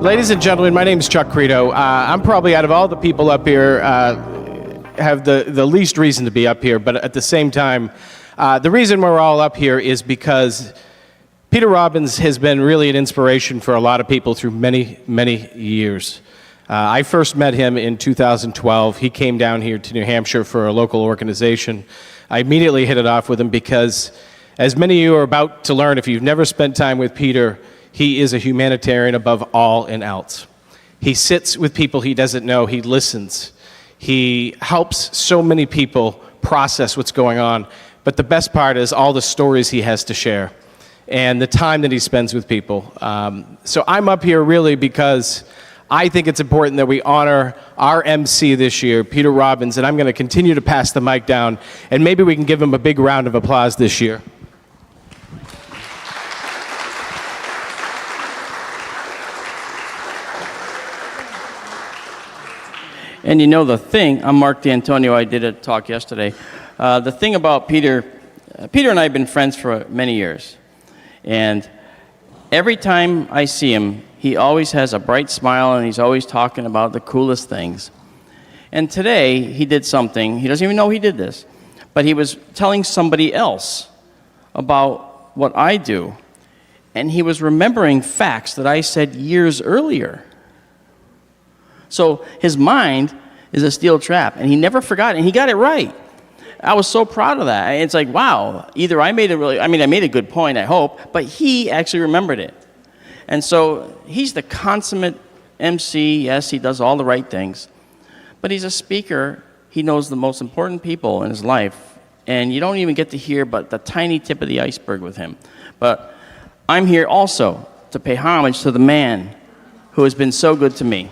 Ladies and gentlemen, my name is Chuck Credo. I'm probably, out of all the people up here, have the least reason to be up here, but at the same time, the reason we're all up here is because Peter Robbins has been really an inspiration for a lot of people through many, many years. I first met him in 2012. He came down here to New Hampshire for a local organization. I immediately hit it off with him because, as many of you are about to learn, if you've never spent time with Peter, he is a humanitarian above all and else. He sits with people he doesn't know. He listens. He helps so many people process what's going on. But the best part is all the stories he has to share and the time that he spends with people. So I'm up here really because I think it's important that we honor our MC this year, Peter Robbins, and I'm going to continue to pass the mic down, and maybe we can give him a big round of applause this year. And you know the thing, I'm Mark D'Antonio, I did a talk yesterday. The thing about Peter, Peter and I have been friends for many years. And every time I see him, he always has a bright smile and he's always talking about the coolest things. And today, he did something, he doesn't even know he did this, but he was telling somebody else about what I do. And he was remembering facts that I said years earlier. So his mind is a steel trap, and he never forgot it, and he got it right. I was so proud of that. It's like, wow, either I made I made a good point, I hope, but he actually remembered it. And so he's the consummate MC. Yes, he does all the right things, but he's a speaker. He knows the most important people in his life, and you don't even get to hear but the tiny tip of the iceberg with him. But I'm here also to pay homage to the man who has been so good to me.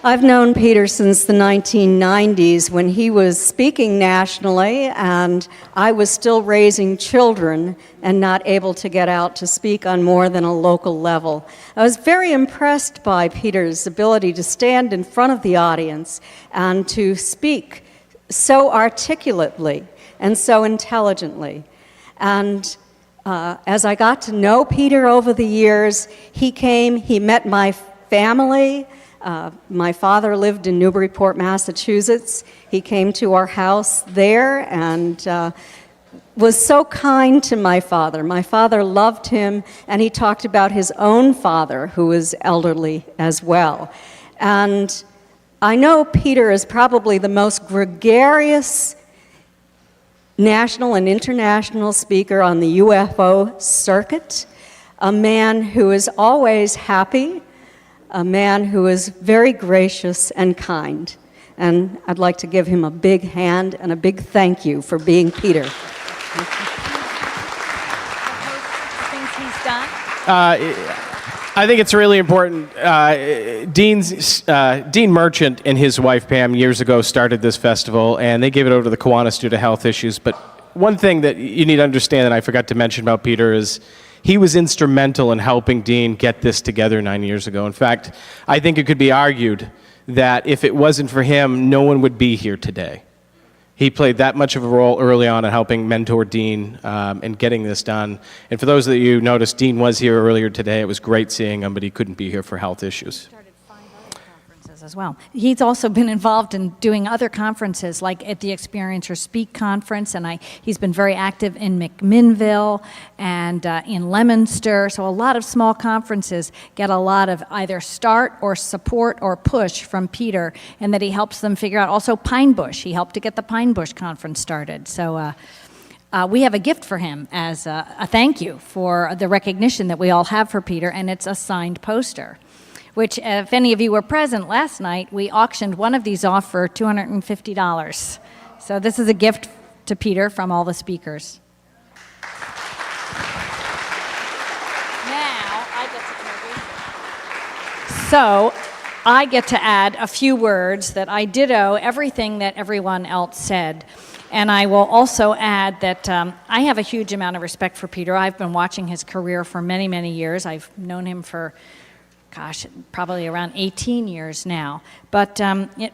I've known Peter since the 1990s when he was speaking nationally and I was still raising children and not able to get out to speak on more than a local level. I was very impressed by Peter's ability to stand in front of the audience and to speak so articulately and so intelligently. And as I got to know Peter over the years, he came, he met my family. My father lived in Newburyport, Massachusetts. He came to our house there and was so kind to my father. My father loved him, and he talked about his own father, who was elderly as well. And I know Peter is probably the most gregarious national and international speaker on the UFO circuit, a man who is always happy, a man who is very gracious and kind. And I'd like to give him a big hand and a big thank you for being Peter. I think it's really important. Dean Merchant and his wife Pam years ago started this festival, and they gave it over to the Kiwanis due to health issues. But one thing that you need to understand that I forgot to mention about Peter is he was instrumental in helping Dean get this together 9 years ago. In fact, I think it could be argued that if it wasn't for him, no one would be here today. He played that much of a role early on in helping mentor Dean and getting this done. And for those of you who noticed, Dean was here earlier today. It was great seeing him, but he couldn't be here for health issues. As well. He's also been involved in doing other conferences, like at the Experience or Speak conference, and he's been very active in McMinnville and in Leominster. So a lot of small conferences get a lot of either start or support or push from Peter, and that he helps them figure out. Also Pine Bush, he helped to get the Pine Bush conference started. So we have a gift for him as a thank you for the recognition that we all have for Peter, and it's a signed poster, which, if any of you were present last night, we auctioned one of these off for $250. So this is a gift to Peter from all the speakers. Now, I get to add a few words that I ditto everything that everyone else said. And I will also add that I have a huge amount of respect for Peter. I've been watching his career for many, many years. I've known him for probably around 18 years now. But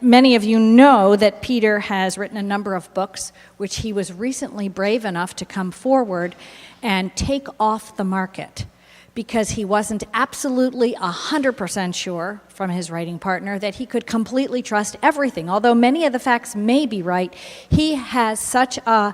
many of you know that Peter has written a number of books, which he was recently brave enough to come forward and take off the market, because he wasn't absolutely 100% sure from his writing partner that he could completely trust everything. Although many of the facts may be right, he has such a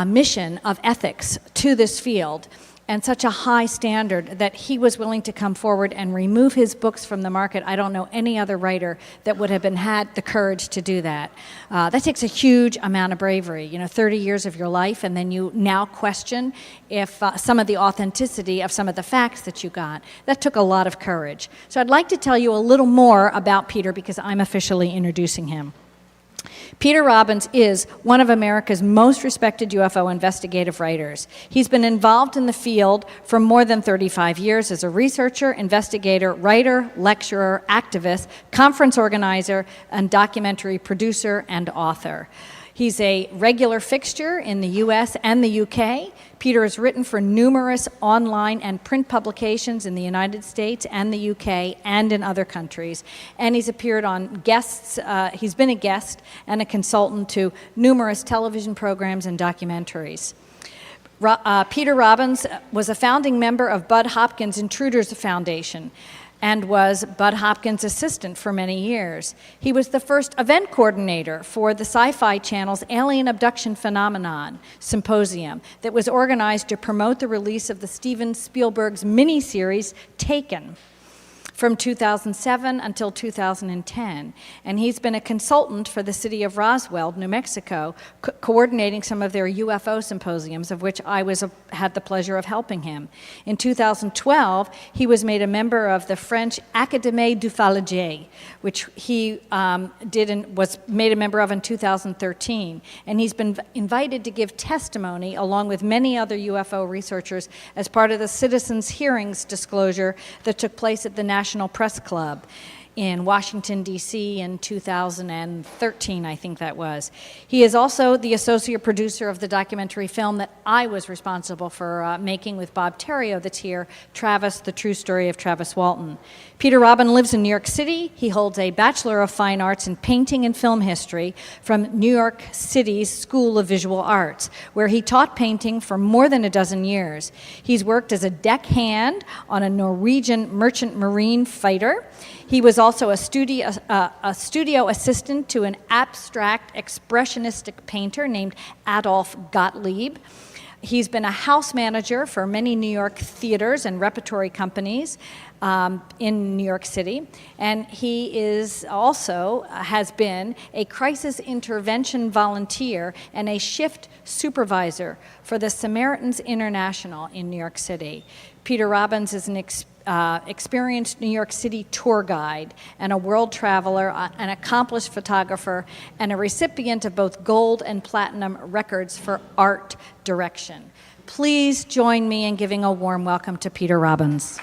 mission of ethics to this field and such a high standard that he was willing to come forward and remove his books from the market. I don't know any other writer that would have had the courage to do that. That takes a huge amount of bravery, 30 years of your life, and then you now question if some of the authenticity of some of the facts that you got. That took a lot of courage. So I'd like to tell you a little more about Peter, because I'm officially introducing him. Peter Robbins is one of America's most respected UFO investigative writers. He's been involved in the field for more than 35 years as a researcher, investigator, writer, lecturer, activist, conference organizer, and documentary producer and author. He's a regular fixture in the US and the UK. Peter has written for numerous online and print publications in the United States and the UK and in other countries. And he's appeared on guests, he's been a guest and a consultant to numerous television programs and documentaries. Peter Robbins was a founding member of Bud Hopkins Intruders Foundation and was Bud Hopkins' assistant for many years. He was the first event coordinator for the Sci-Fi Channel's Alien Abduction Phenomenon Symposium that was organized to promote the release of the Steven Spielberg's miniseries Taken from 2007 until 2010. And he's been a consultant for the city of Roswell, New Mexico, coordinating some of their UFO symposiums, of which I had the pleasure of helping him. In 2012, he was made a member of the French Académie d'Ufologie, which he was made a member of in 2013. And he's been invited to give testimony, along with many other UFO researchers, as part of the citizens' hearings disclosure that took place at the National Press Club in Washington, D.C. in 2013, I think that was. He is also the associate producer of the documentary film that I was responsible for making with Bob Terrio that's here, Travis, The True Story of Travis Walton. Peter Robbins lives in New York City. He holds a Bachelor of Fine Arts in Painting and Film History from New York City's School of Visual Arts, where he taught painting for more than a dozen years. He's worked as a deckhand on a Norwegian merchant marine fighter. He was also a studio assistant to an abstract expressionistic painter named Adolf Gottlieb. He's been a house manager for many New York theaters and repertory companies in New York City. And he has been a crisis intervention volunteer and a shift supervisor for the Samaritans International in New York City. Peter Robbins is an experienced New York City tour guide and a world traveler, an accomplished photographer, and a recipient of both gold and platinum records for art direction. Please join me in giving a warm welcome to Peter Robbins.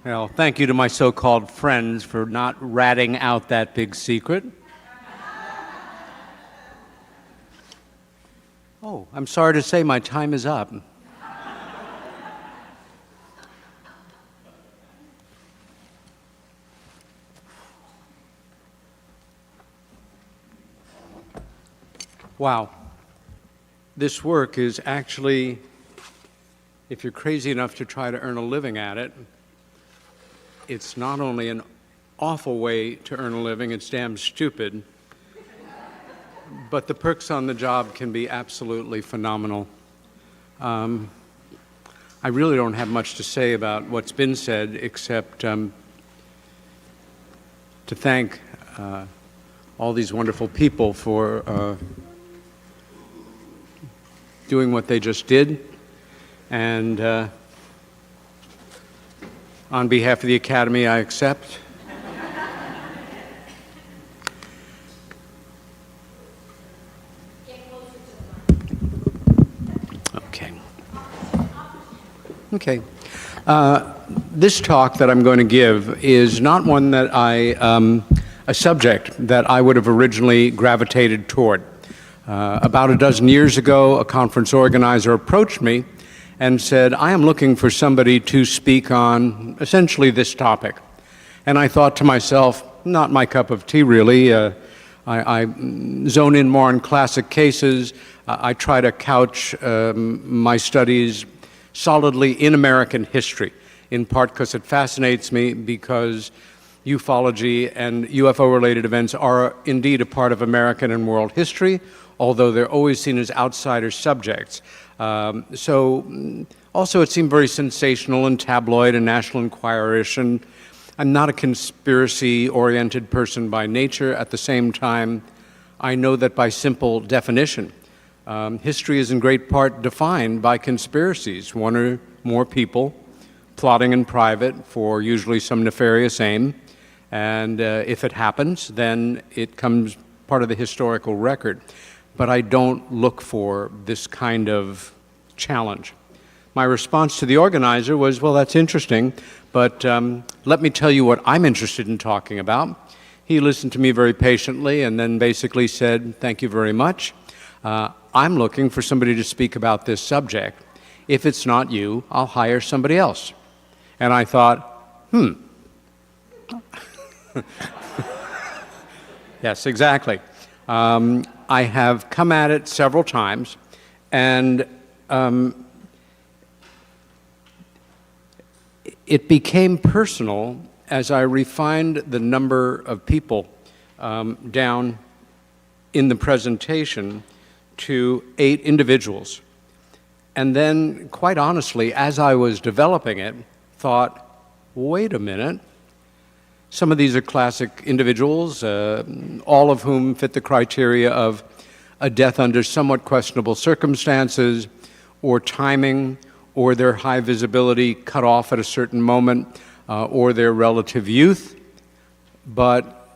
Well, thank you to my so-called friends for not ratting out that big secret. Oh, I'm sorry to say my time is up. Wow. This work is actually, if you're crazy enough to try to earn a living at it, it's not only an awful way to earn a living, it's damn stupid, but the perks on the job can be absolutely phenomenal. I really don't have much to say about what's been said, except to thank all these wonderful people for doing what they just did, and on behalf of the Academy, I accept. Okay. This talk that I'm going to give is not one that a subject that I would have originally gravitated toward. About a dozen years ago, a conference organizer approached me and said, I am looking for somebody to speak on essentially this topic. And I thought to myself, not my cup of tea really. I zone in more on classic cases. I try to couch my studies solidly in American history, in part because it fascinates me, because ufology and UFO-related events are indeed a part of American and world history, although they're always seen as outsider subjects. Also it seemed very sensational and tabloid and National Enquirer-ish, and I'm not a conspiracy-oriented person by nature. At the same time, I know that by simple definition, history is in great part defined by conspiracies, one or more people plotting in private for usually some nefarious aim, and if it happens, then it comes part of the historical record. But I don't look for this kind of challenge. My response to the organizer was, well, that's interesting, but let me tell you what I'm interested in talking about. He listened to me very patiently and then basically said, thank you very much. I'm looking for somebody to speak about this subject. If it's not you, I'll hire somebody else. And I thought, Yes, exactly. I have come at it several times, and it became personal as I refined the number of people down in the presentation to 8 individuals. And then, quite honestly, as I was developing it, thought, wait a minute, some of these are classic individuals, all of whom fit the criteria of a death under somewhat questionable circumstances, or timing, or their high visibility cut off at a certain moment, or their relative youth. But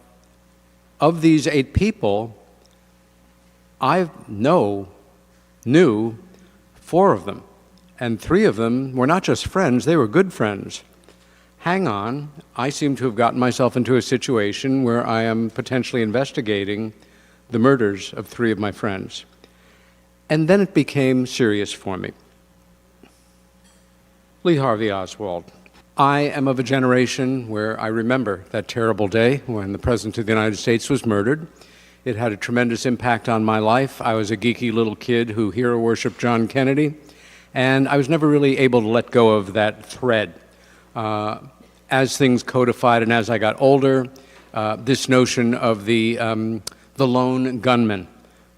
of these 8 people, I knew 4 of them, and 3 of them were not just friends, they were good friends. Hang on, I seem to have gotten myself into a situation where I am potentially investigating the murders of 3 of my friends. And then it became serious for me. Lee Harvey Oswald. I am of a generation where I remember that terrible day when the President of the United States was murdered. It had a tremendous impact on my life. I was a geeky little kid who hero worshiped John Kennedy, and I was never really able to let go of that thread. As things codified and as I got older, this notion of the lone gunman,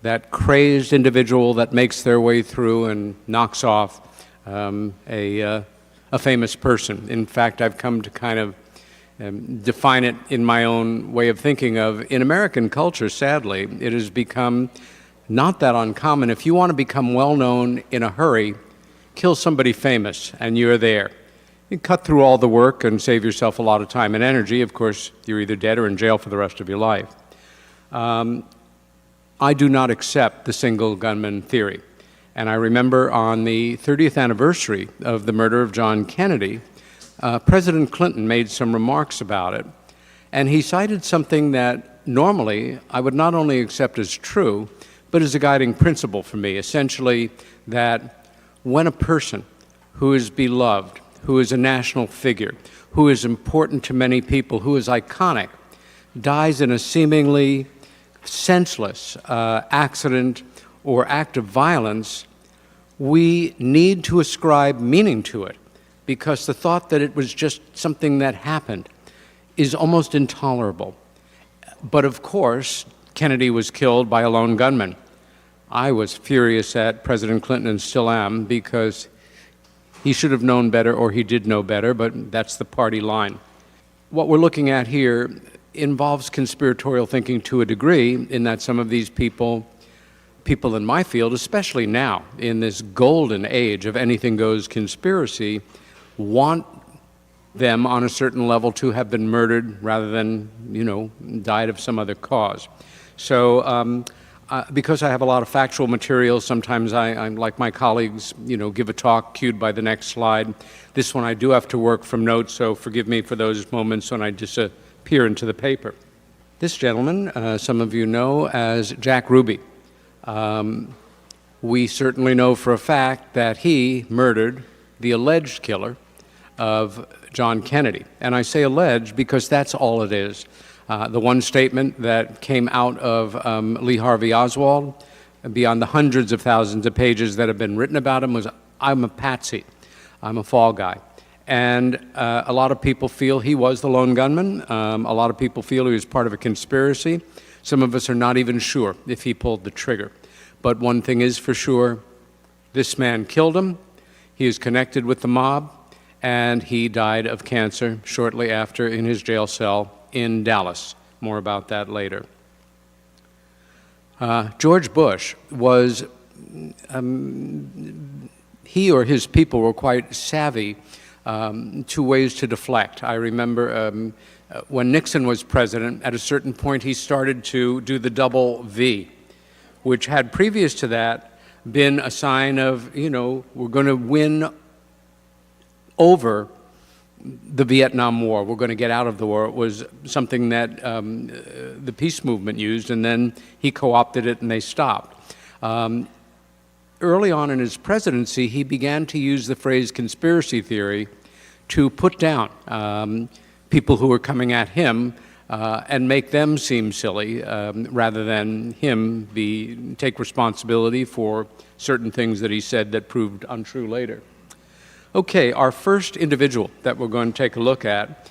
that crazed individual that makes their way through and knocks off a famous person. In fact, I've come to kind of define it in my own way of thinking of, in American culture, sadly, it has become not that uncommon. If you want to become well-known in a hurry, kill somebody famous and you're there. You cut through all the work and save yourself a lot of time and energy. Of course, you're either dead or in jail for the rest of your life. I do not accept the single gunman theory. And I remember on the 30th anniversary of the murder of John Kennedy, President Clinton made some remarks about it. And he cited something that normally I would not only accept as true, but as a guiding principle for me, essentially that when a person who is beloved, who is a national figure, who is important to many people, who is iconic, dies in a seemingly senseless accident or act of violence, we need to ascribe meaning to it, because the thought that it was just something that happened is almost intolerable. But of course, Kennedy was killed by a lone gunman. I was furious at President Clinton, and still am, because he should have known better, or he did know better, but that's the party line. What we're looking at here involves conspiratorial thinking to a degree, in that some of these people in my field, especially now, in this golden age of anything goes conspiracy, want them on a certain level to have been murdered rather than, died of some other cause. So because I have a lot of factual material, sometimes I'm like my colleagues, give a talk cued by the next slide. This one I do have to work from notes, so forgive me for those moments when I disappear into the paper. This gentleman, some of you know as Jack Ruby. We certainly know for a fact that he murdered the alleged killer of John Kennedy. And I say alleged because that's all it is. The one statement that came out of Lee Harvey Oswald, beyond the hundreds of thousands of pages that have been written about him, was, "I'm a patsy. I'm a fall guy." And a lot of people feel he was the lone gunman. A lot of people feel he was part of a conspiracy. Some of us are not even sure if he pulled the trigger. But one thing is for sure, this man killed him. He is connected with the mob, and he died of cancer shortly after in his jail cell in Dallas. More about that later. George Bush was, he or his people were quite savvy to ways to deflect. I remember when Nixon was president, at a certain point he started to do the double V, which had previous to that been a sign of, we're going to win over the Vietnam War. We're going to get out of the war. It was something that the peace movement used, and then he co-opted it and they stopped. Early on in his presidency, he began to use the phrase conspiracy theory to put down people who were coming at him and make them seem silly rather than him take responsibility for certain things that he said that proved untrue later. Okay, our first individual that we're going to take a look at,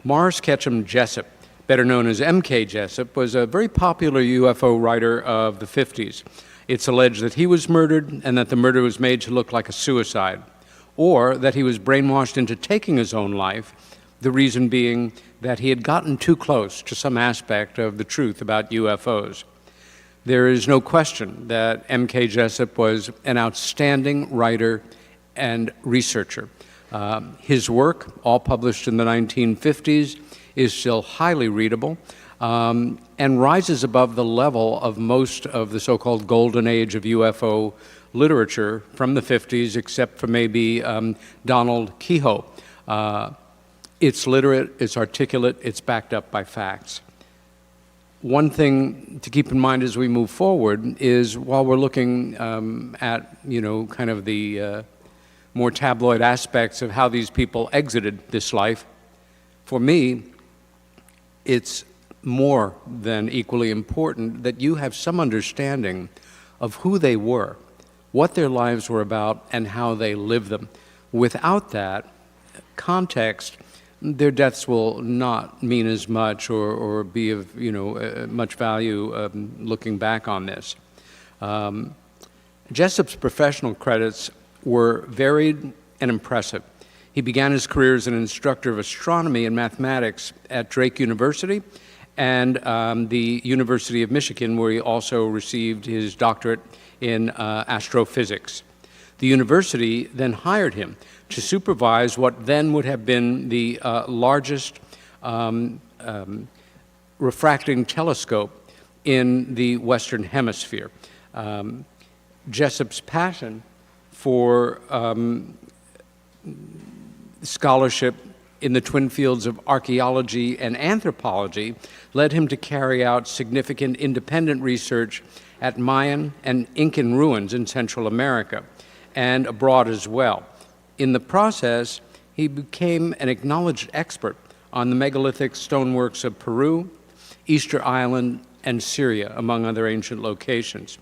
Morris Ketchum Jessup, better known as M.K. Jessup, was a very popular UFO writer of the 50s. It's alleged that he was murdered and that the murder was made to look like a suicide, or that he was brainwashed into taking his own life, the reason being that he had gotten too close to some aspect of the truth about UFOs. There is no question that M.K. Jessup was an outstanding writer and researcher. His work, all published in the 1950s, is still highly readable and rises above the level of most of the so-called golden age of UFO literature from the 50s, except for maybe Donald Kehoe. It's literate, it's articulate, it's backed up by facts. One thing to keep in mind as we move forward is while we're looking at, kind of the more tabloid aspects of how these people exited this life, for me, it's more than equally important that you have some understanding of who they were, what their lives were about, and how they lived them. Without that context, their deaths will not mean as much or be of much value looking back on this. Jessup's professional credits were varied and impressive. He began his career as an instructor of astronomy and mathematics at Drake University and the University of Michigan, where he also received his doctorate in astrophysics. The university then hired him to supervise what then would have been the largest refracting telescope in the Western Hemisphere. Jessup's passion for scholarship in the twin fields of archaeology and anthropology led him to carry out significant independent research at Mayan and Incan ruins in Central America and abroad as well. In the process, he became an acknowledged expert on the megalithic stoneworks of Peru, Easter Island, and Syria, among other ancient locations.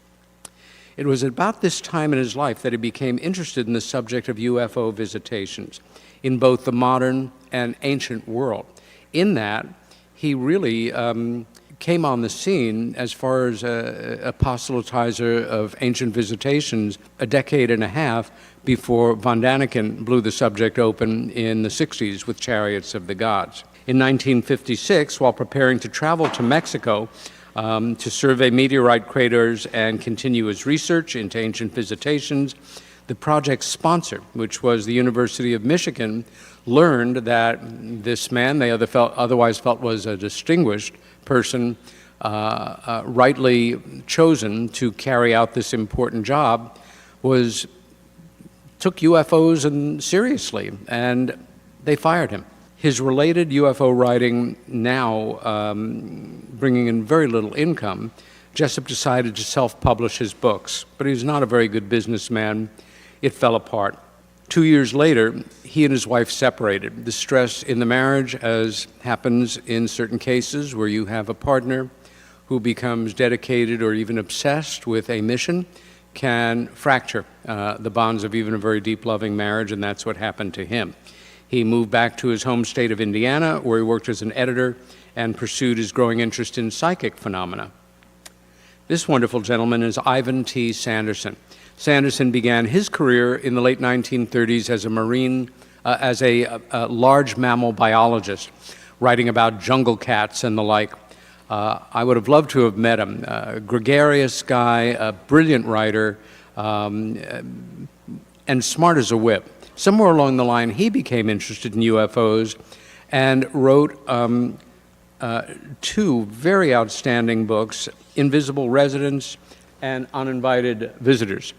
It was about this time in his life that he became interested in the subject of UFO visitations in both the modern and ancient world. In that, he really came on the scene as far as a proselytizer of ancient visitations a decade and a half before von Daniken blew the subject open in the 60s with Chariots of the Gods. In 1956, while preparing to travel to Mexico to survey meteorite craters and continue his research into ancient visitations, the project's sponsor, which was the University of Michigan, learned that this man they otherwise felt was a distinguished person rightly chosen to carry out this important job, took UFOs seriously, and they fired him. His related UFO writing now bringing in very little income, Jessup decided to self-publish his books, but he was not a very good businessman. It fell apart. 2 years later, he and his wife separated. The stress in the marriage, as happens in certain cases where you have a partner who becomes dedicated or even obsessed with a mission, can fracture the bonds of even a very deep, loving marriage, and that's what happened to him. He moved back to his home state of Indiana, where he worked as an editor and pursued his growing interest in psychic phenomena. This wonderful gentleman is Ivan T. Sanderson. Sanderson began his career in the late 1930s as a marine, as a large mammal biologist, writing about jungle cats and the like. I would have loved to have met him. A gregarious guy, a brilliant writer, and smart as a whip. Somewhere along the line, he became interested in UFOs and wrote two very outstanding books, Invisible Residents and Uninvited Visitors.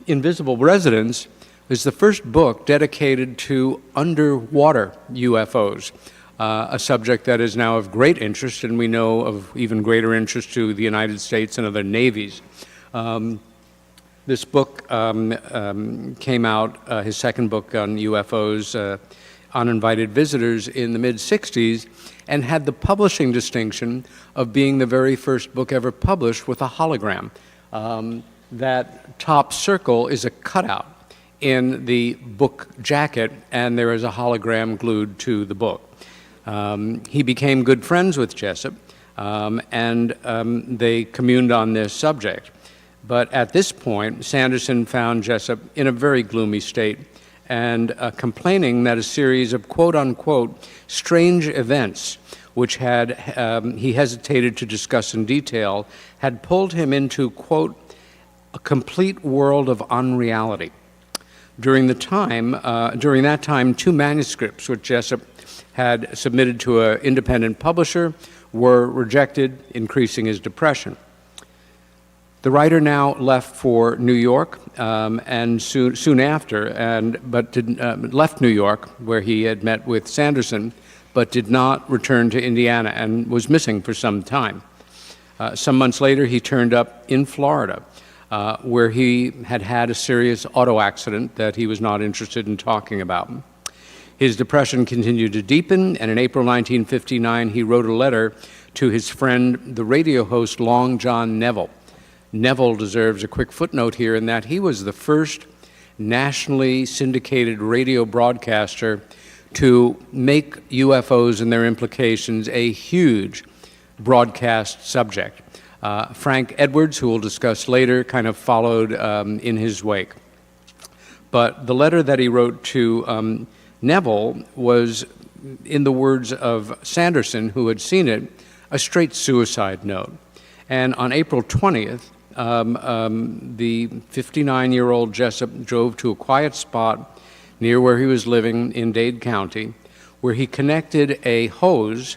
Invisible Residents is the first book dedicated to underwater UFOs. A subject that is now of great interest, and we know of even greater interest to the United States and other navies. This book came out, his second book on UFOs, Uninvited Visitors, in the mid-'60s, and had the publishing distinction of being the very first book ever published with a hologram. That top circle is a cutout in the book jacket, and there is a hologram glued to the book. He became good friends with Jessup, and they communed on this subject. But at this point, Sanderson found Jessup in a very gloomy state and complaining that a series of quote-unquote strange events, which he hesitated to discuss in detail, had pulled him into, quote, a complete world of unreality. During that time, two manuscripts which Jessup had submitted to an independent publisher were rejected, increasing his depression. The writer now left for New York, and soon after, left New York, where he had met with Sanderson, but did not return to Indiana and was missing for some time. Some months later, he turned up in Florida, where he had had a serious auto accident that he was not interested in talking about. His depression continued to deepen, and in April 1959, he wrote a letter to his friend, the radio host Long John Neville. Neville deserves a quick footnote here in that he was the first nationally syndicated radio broadcaster to make UFOs and their implications a huge broadcast subject. Frank Edwards, who we'll discuss later, kind of followed in his wake. But the letter that he wrote to Neville was, in the words of Sanderson, who had seen it, a straight suicide note. And on April 20th, the 59-year-old Jessup drove to a quiet spot near where he was living in Dade County, where he connected a hose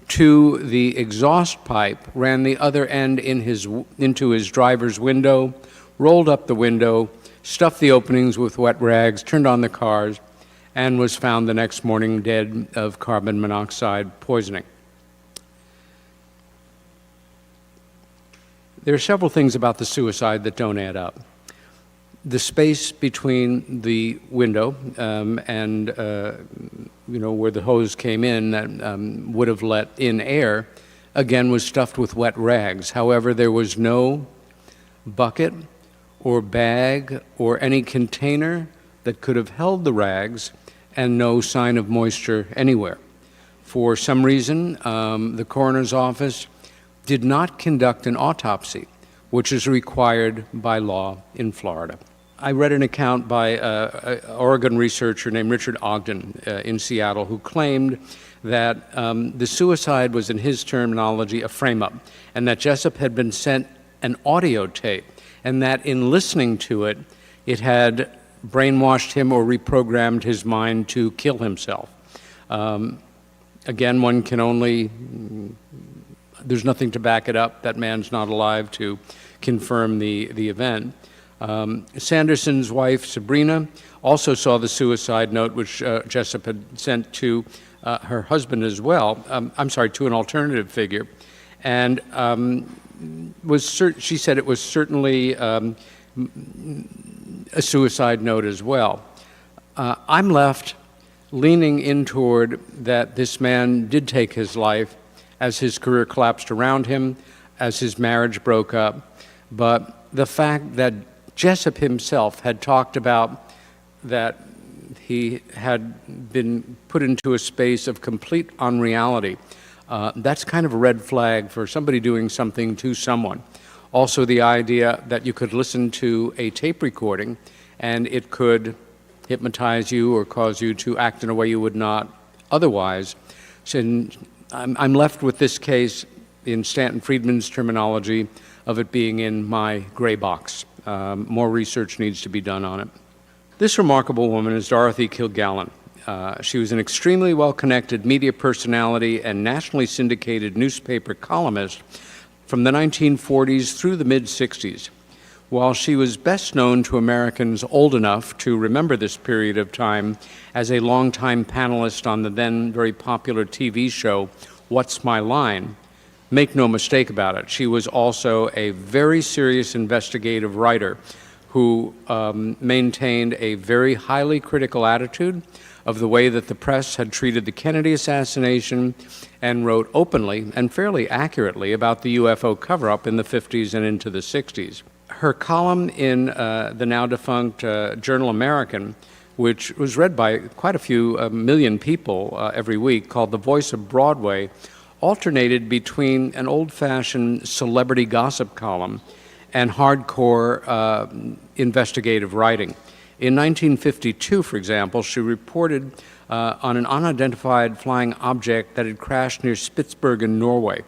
to the exhaust pipe, ran the other end into his driver's window, rolled up the window, stuffed the openings with wet rags, turned on the cars, and was found the next morning dead of carbon monoxide poisoning. There are several things about the suicide that don't add up. The space between the window and where the hose came in that would have let in air, again, was stuffed with wet rags. However, there was no bucket or bag or any container that could have held the rags, and no sign of moisture anywhere. For some reason, the coroner's office did not conduct an autopsy, which is required by law in Florida. I read an account by an Oregon researcher named Richard Ogden in Seattle, who claimed that the suicide was, in his terminology, a frame-up, and that Jessup had been sent an audio tape, and that in listening to it, it had brainwashed him or reprogrammed his mind to kill himself. Again, one can only There's nothing to back it up. That man's not alive to confirm the event. Sanderson's wife, Sabrina, also saw the suicide note, which Jessup had sent to her husband as well. To an alternative figure. And she said it was certainly a suicide note as well. I'm left leaning in toward that this man did take his life as his career collapsed around him, as his marriage broke up. But the fact that Jessup himself had talked about that he had been put into a space of complete unreality, that's kind of a red flag for somebody doing something to someone. Also, the idea that you could listen to a tape recording and it could hypnotize you or cause you to act in a way you would not otherwise. So I'm left with this case, in Stanton Friedman's terminology, of it being in my gray box. More research needs to be done on it. This remarkable woman is Dorothy Kilgallen. She was an extremely well-connected media personality and nationally syndicated newspaper columnist from the 1940s through the mid-60s. While she was best known to Americans old enough to remember this period of time as a longtime panelist on the then very popular TV show, What's My Line, make no mistake about it, she was also a very serious investigative writer who maintained a very highly critical attitude of the way that the press had treated the Kennedy assassination and wrote openly and fairly accurately about the UFO cover-up in the 50s and into the 60s. Her column in the now-defunct Journal American, which was read by quite a few million people every week, called The Voice of Broadway, alternated between an old-fashioned celebrity gossip column and hardcore investigative writing. In 1952, for example, she reported on an unidentified flying object that had crashed near Spitsbergen, Norway.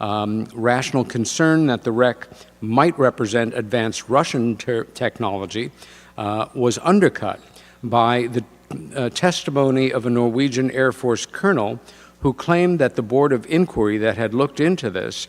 Rational concern that the wreck might represent advanced Russian technology was undercut by the testimony of a Norwegian Air Force colonel who claimed that the Board of Inquiry that had looked into this,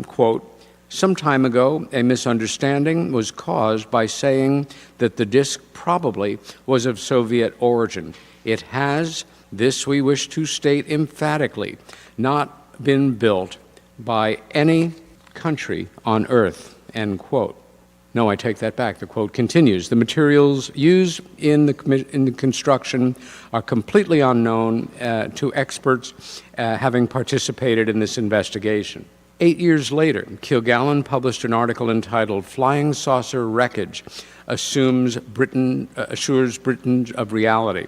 quote, some time ago, a misunderstanding was caused by saying that the disk probably was of Soviet origin. It has, this we wish to state emphatically, not been built by any country on Earth, end quote. No, I take that back. The quote continues. The materials used in the construction are completely unknown to experts having participated in this investigation. 8 years later, Kilgallen published an article entitled Flying Saucer Wreckage Assures Britain of Reality.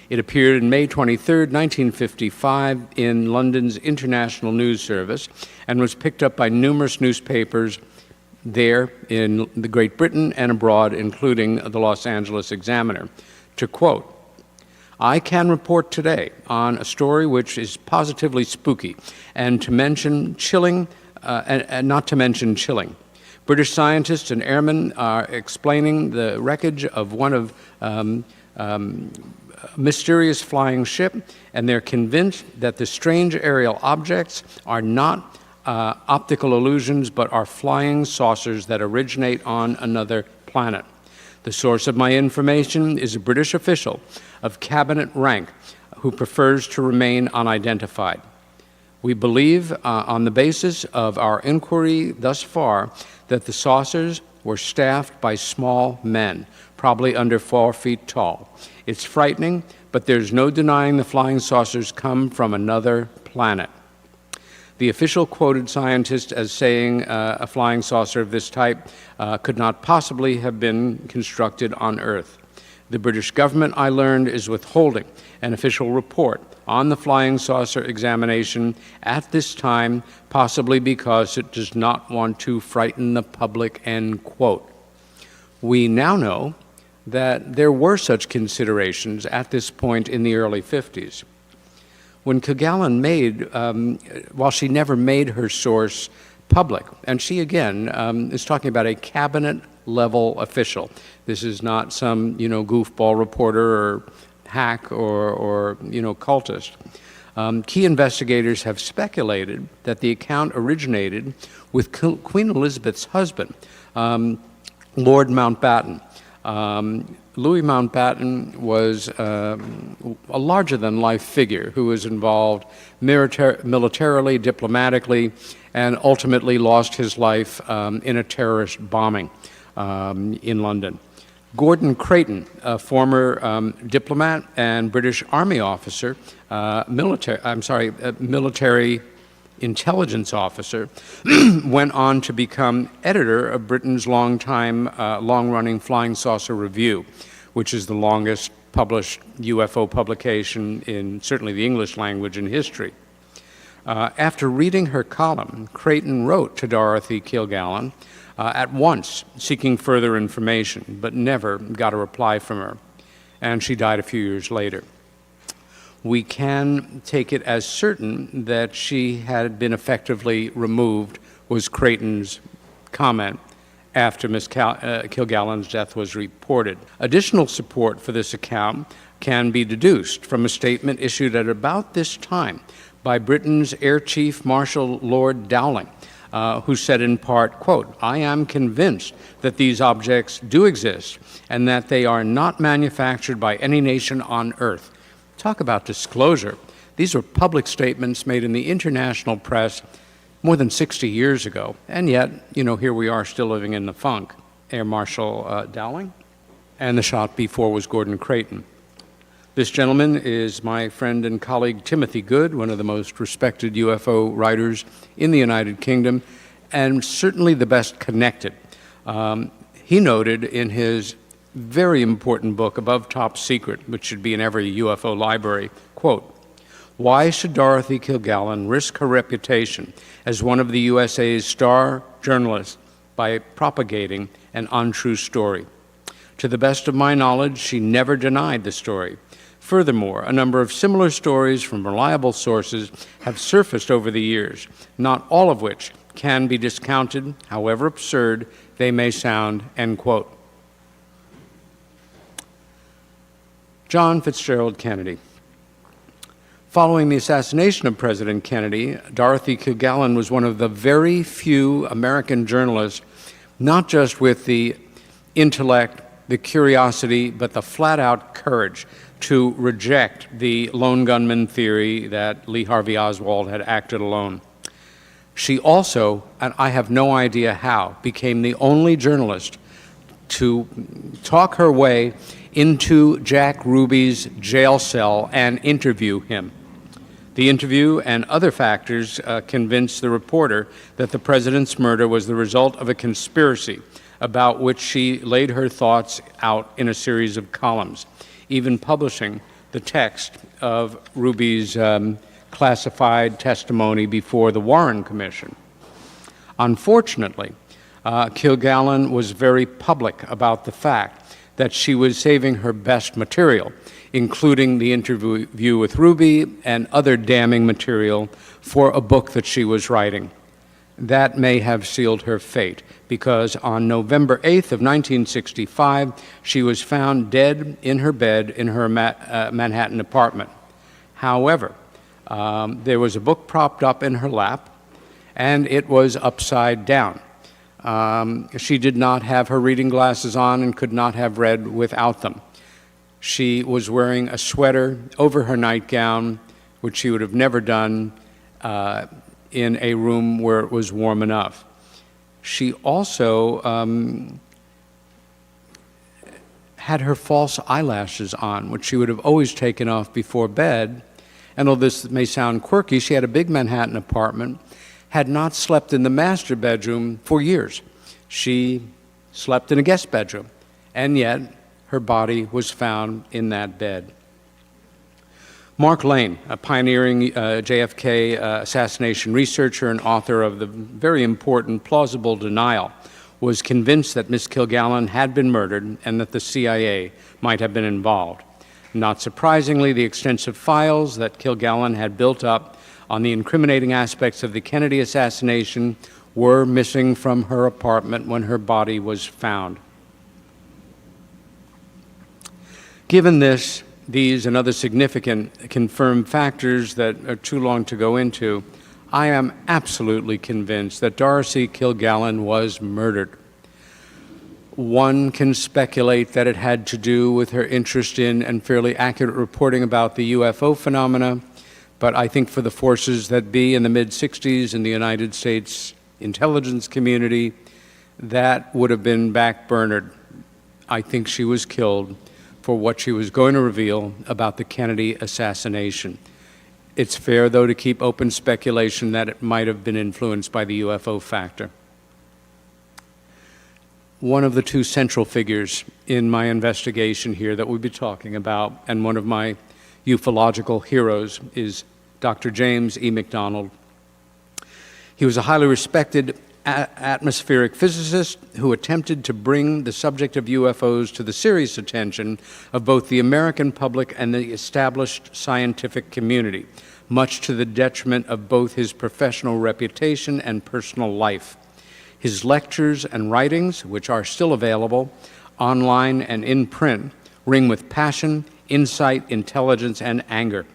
It appeared in May 23, 1955, in London's International News Service and was picked up by numerous newspapers there in the Great Britain and abroad, including the Los Angeles Examiner. To quote, I can report today on a story which is positively spooky and to mention chilling, and not to mention chilling. British scientists and airmen are explaining the wreckage of one of mysterious flying ship, and they're convinced that the strange aerial objects are not optical illusions, but are flying saucers that originate on another planet. The source of my information is a British official of cabinet rank who prefers to remain unidentified. We believe, on the basis of our inquiry thus far, that the saucers were staffed by small men, probably under 4 feet tall. It's frightening, but there's no denying the flying saucers come from another planet. The official quoted scientist as saying a flying saucer of this type could not possibly have been constructed on Earth. The British government, I learned, is withholding an official report on the flying saucer examination at this time, possibly because it does not want to frighten the public, end quote. We now know that there were such considerations at this point in the early 50s. When Kilgallen while she never made her source public, and she again is talking about a cabinet-level official. This is not some goofball reporter or hack or cultist. Key investigators have speculated that the account originated with Queen Elizabeth's husband, Lord Mountbatten. Louis Mountbatten was a larger-than-life figure who was involved militarily, diplomatically, and ultimately lost his life in a terrorist bombing in London. Gordon Creighton, a former diplomat and British Army officer, military intelligence officer, went on to become editor of Britain's long-running Flying Saucer Review, which is the longest published UFO publication in certainly the English language in history. After reading her column, Creighton wrote to Dorothy Kilgallen at once seeking further information, but never got a reply from her, and she died a few years later. We can take it as certain that she had been effectively removed, was Creighton's comment after Ms. Kilgallen's death was reported. Additional support for this account can be deduced from a statement issued at about this time by Britain's Air Chief Marshal Lord Dowling, who said in part, quote, "I am convinced that these objects do exist and that they are not manufactured by any nation on Earth." Talk about disclosure. These were public statements made in the international press more than 60 years ago, and yet, here we are still living in the funk. Air Marshal Dowling, and the shot before was Gordon Creighton. This gentleman is my friend and colleague Timothy Good, one of the most respected UFO writers in the United Kingdom, and certainly the best connected. He noted in his very important book, Above Top Secret, which should be in every UFO library, quote, "Why should Dorothy Kilgallen risk her reputation as one of the USA's star journalists by propagating an untrue story? To the best of my knowledge, she never denied the story. Furthermore, a number of similar stories from reliable sources have surfaced over the years, not all of which can be discounted, however absurd they may sound," end quote. John Fitzgerald Kennedy. Following the assassination of President Kennedy, Dorothy Kilgallen was one of the very few American journalists, not just with the intellect, the curiosity, but the flat-out courage to reject the lone gunman theory that Lee Harvey Oswald had acted alone. She also, and I have no idea how, became the only journalist to talk her way into Jack Ruby's jail cell and interview him. The interview and other factors convinced the reporter that the president's murder was the result of a conspiracy about which she laid her thoughts out in a series of columns, even publishing the text of Ruby's classified testimony before the Warren Commission. Unfortunately, Kilgallen was very public about the fact that she was saving her best material, including the interview with Ruby and other damning material, for a book that she was writing. That may have sealed her fate, because on November 8th of 1965, she was found dead in her bed in her Manhattan apartment. However, there was a book propped up in her lap, and it was upside down. She did not have her reading glasses on and could not have read without them. She was wearing a sweater over her nightgown, which she would have never done in a room where it was warm enough. She also had her false eyelashes on, which she would have always taken off before bed. And although this may sound quirky, she had a big Manhattan apartment, had not slept in the master bedroom for years. She slept in a guest bedroom, and yet her body was found in that bed. Mark Lane, a pioneering JFK assassination researcher and author of the very important Plausible Denial, was convinced that Miss Kilgallen had been murdered and that the CIA might have been involved. Not surprisingly, the extensive files that Kilgallen had built up on the incriminating aspects of the Kennedy assassination were missing from her apartment when her body was found. Given this, these and other significant confirmed factors that are too long to go into, I am absolutely convinced that Dorothy Kilgallen was murdered. One can speculate that it had to do with her interest in and fairly accurate reporting about the UFO phenomena, but I think for the forces that be in the mid-60s in the United States intelligence community, that would have been backburnered. I think she was killed for what she was going to reveal about the Kennedy assassination. It's fair, though, to keep open speculation that it might have been influenced by the UFO factor. One of the two central figures in my investigation here that we'll be talking about, and one of my ufological heroes, is Dr. James E. McDonald. He was a highly respected atmospheric physicist who attempted to bring the subject of UFOs to the serious attention of both the American public and the established scientific community, much to the detriment of both his professional reputation and personal life. His lectures and writings, which are still available online and in print, ring with passion, insight, intelligence, and anger,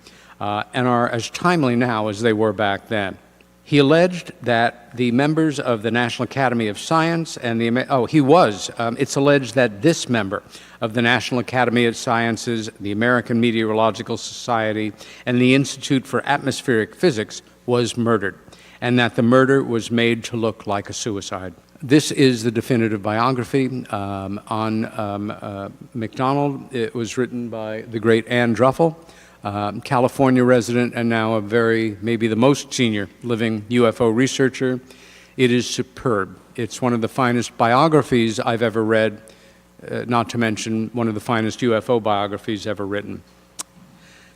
and are as timely now as they were back then. He alleged that the members of the National Academy of Science and it's alleged that this member of the National Academy of Sciences, the American Meteorological Society, and the Institute for Atmospheric Physics was murdered, and that the murder was made to look like a suicide. This is the definitive biography on McDonald. It was written by the great Ann Druffel, California resident and now maybe the most senior living UFO researcher. It is superb. It's one of the finest biographies I've ever read, not to mention one of the finest UFO biographies ever written.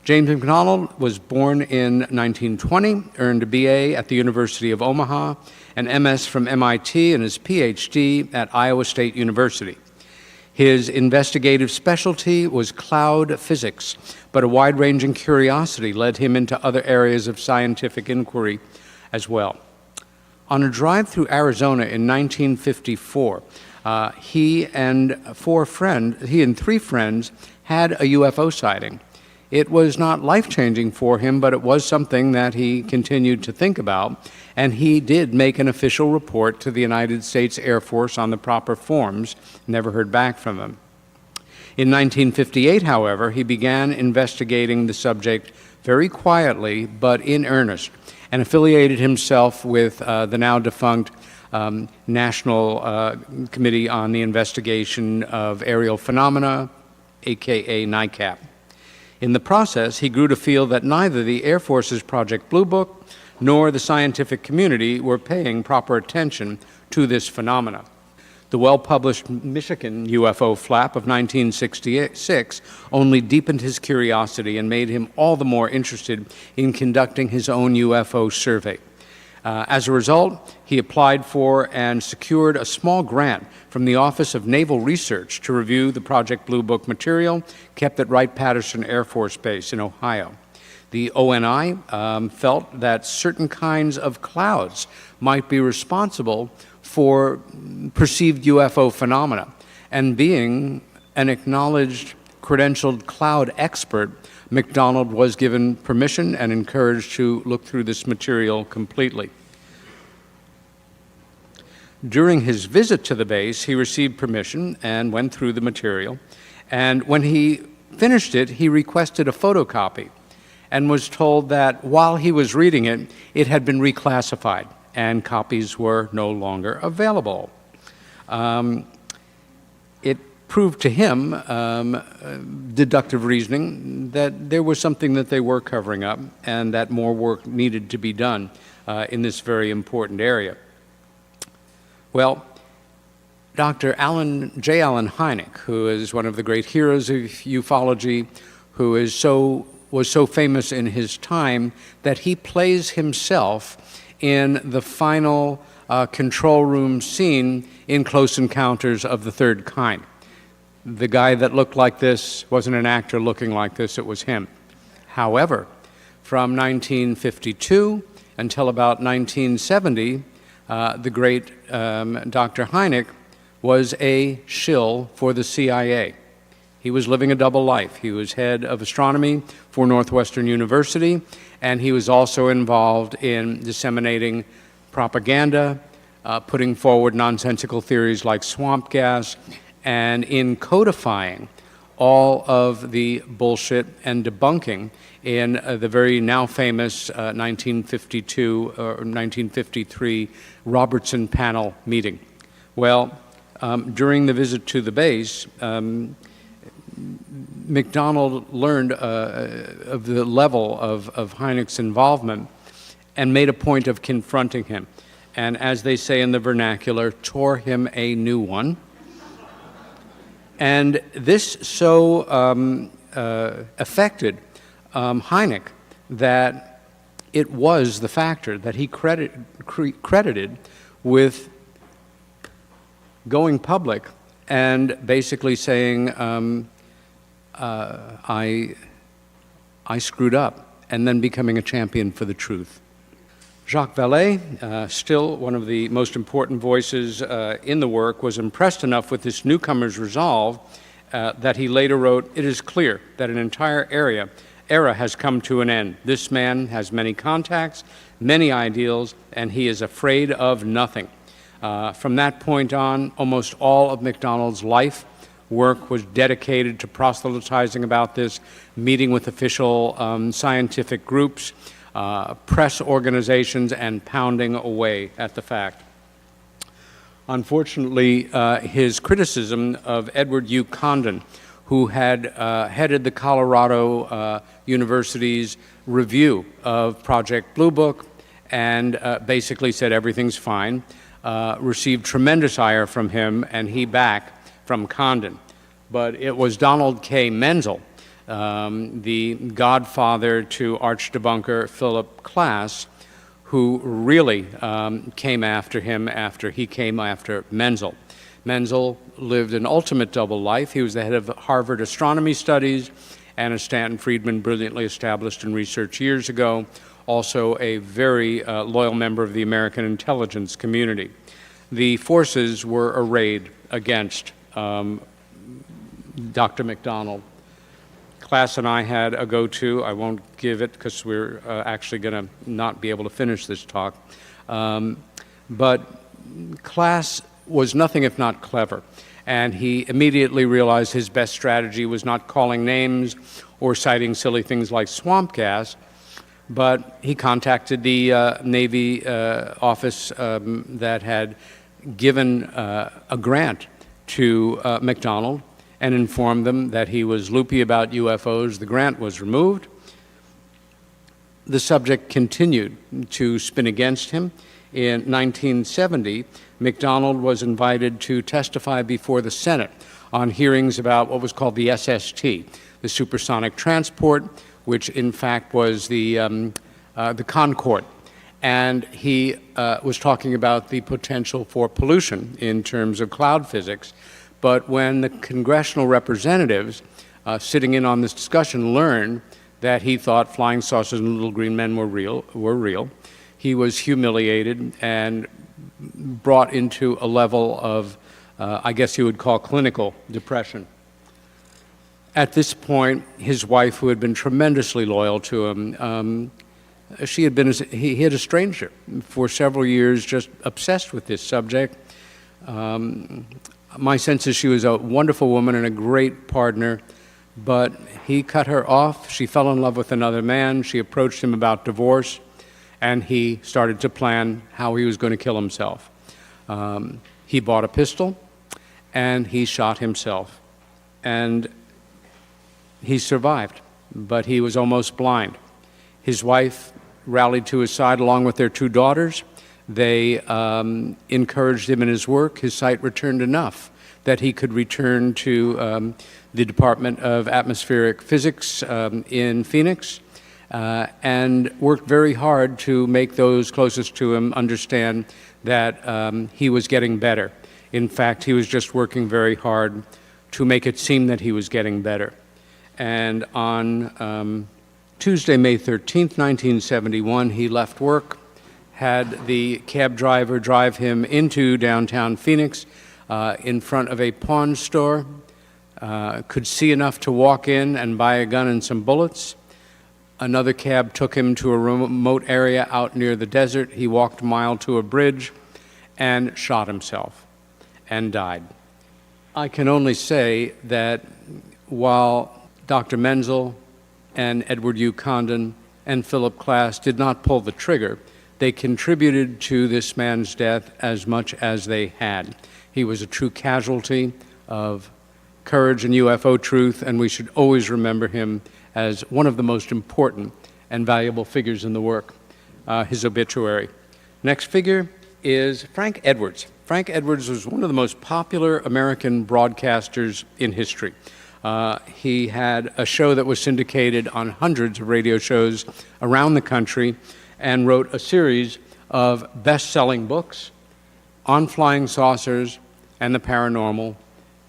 James McDonald was born in 1920, earned a BA at the University of Omaha, an MS from MIT, and his PhD at Iowa State University. His investigative specialty was cloud physics, but a wide-ranging curiosity led him into other areas of scientific inquiry as well. On a drive through Arizona in 1954, he and three friends had a UFO sighting. It was not life-changing for him, but it was something that he continued to think about, and he did make an official report to the United States Air Force on the proper forms, never heard back from them. In 1958, however, he began investigating the subject very quietly, but in earnest, and affiliated himself with the now defunct National Committee on the Investigation of Aerial Phenomena, aka NICAP. In the process, he grew to feel that neither the Air Force's Project Blue Book nor the scientific community were paying proper attention to this phenomena. The well-published Michigan UFO flap of 1966 only deepened his curiosity and made him all the more interested in conducting his own UFO survey. As a result, he applied for and secured a small grant from the Office of Naval Research to review the Project Blue Book material kept at Wright-Patterson Air Force Base in Ohio. The ONI felt that certain kinds of clouds might be responsible for perceived UFO phenomena, and being an acknowledged credentialed cloud expert, McDonald was given permission and encouraged to look through this material completely. During his visit to the base, he received permission and went through the material, and when he finished it, he requested a photocopy and was told that while he was reading it, it had been reclassified and copies were no longer available. It proved to him, deductive reasoning, that there was something that they were covering up and that more work needed to be done in this very important area. Well, Dr. J. Allen Hynek, who is one of the great heroes of ufology, who was so famous in his time that he plays himself in the final control room scene in Close Encounters of the Third Kind. The guy that looked like this wasn't an actor looking like this, it was him. However, from 1952 until about 1970, the great Dr. Hynek was a shill for the CIA. He was living a double life. He was head of astronomy for Northwestern University, and he was also involved in disseminating propaganda, putting forward nonsensical theories like swamp gas, and in codifying all of the bullshit and debunking in the very now famous 1952 or 1953 Robertson panel meeting. Well, during the visit to the base, McDonald learned of the level of Hynek's involvement and made a point of confronting him. And as they say in the vernacular, tore him a new one. And this so affected Hynek that it was the factor that he credited with going public and basically saying, I screwed up, and then becoming a champion for the truth. Jacques Vallée, still one of the most important voices in the work, was impressed enough with this newcomer's resolve that he later wrote, "It is clear that an entire era has come to an end. This man has many contacts, many ideals, and he is afraid of nothing." From that point on, almost all of McDonald's life work was dedicated to proselytizing about this, meeting with official scientific groups, press organizations, and pounding away at the fact. Unfortunately, his criticism of Edward U. Condon, who had headed the Colorado University's review of Project Blue Book and basically said everything's fine, received tremendous ire from him, and he back from Condon. But it was Donald K. Menzel, the godfather to arch-debunker Philip Klass, who really came after him after he came after Menzel. Menzel lived an ultimate double life. He was the head of Harvard Astronomy Studies and, as Stanton Friedman brilliantly established in research years ago, also a very loyal member of the American intelligence community. The forces were arrayed against Dr. McDonald. Klass and I had a go-to. I won't give it because we're actually going to not be able to finish this talk. But Klass was nothing if not clever, and he immediately realized his best strategy was not calling names or citing silly things like swamp gas, but he contacted the Navy office that had given a grant to McDonald and informed them that he was loopy about UFOs. The grant was removed. The subject continued to spin against him. In 1970, McDonald was invited to testify before the Senate on hearings about what was called the SST, the supersonic transport, which in fact was the Concorde. And he was talking about the potential for pollution in terms of cloud physics. But when the congressional representatives sitting in on this discussion learned that he thought flying saucers and little green men were real, he was humiliated and brought into a level of, I guess you would call, clinical depression. At this point, his wife, who had been tremendously loyal to him, he had estranged her for several years, just obsessed with this subject. My sense is she was a wonderful woman and a great partner, but he cut her off. She fell in love with another man. She approached him about divorce, and he started to plan how he was going to kill himself. He bought a pistol, and he shot himself. And he survived, but he was almost blind. His wife rallied to his side along with their two daughters. They encouraged him in his work. His sight returned enough that he could return to the Department of Atmospheric Physics in Phoenix and worked very hard to make those closest to him understand that he was getting better. In fact, he was just working very hard to make it seem that he was getting better. And on Tuesday, May 13th, 1971, he left work, had the cab driver drive him into downtown Phoenix in front of a pawn store, could see enough to walk in and buy a gun and some bullets. Another cab took him to a remote area out near the desert. He walked a mile to a bridge and shot himself and died. I can only say that while Dr. Menzel and Edward U. Condon and Philip Klass did not pull the trigger, they contributed to this man's death as much as they had. He was a true casualty of courage and UFO truth, and we should always remember him as one of the most important and valuable figures in the work. His obituary. Next figure is Frank Edwards. Frank Edwards was one of the most popular American broadcasters in history. He had a show that was syndicated on hundreds of radio shows around the country and wrote a series of best-selling books on flying saucers and the paranormal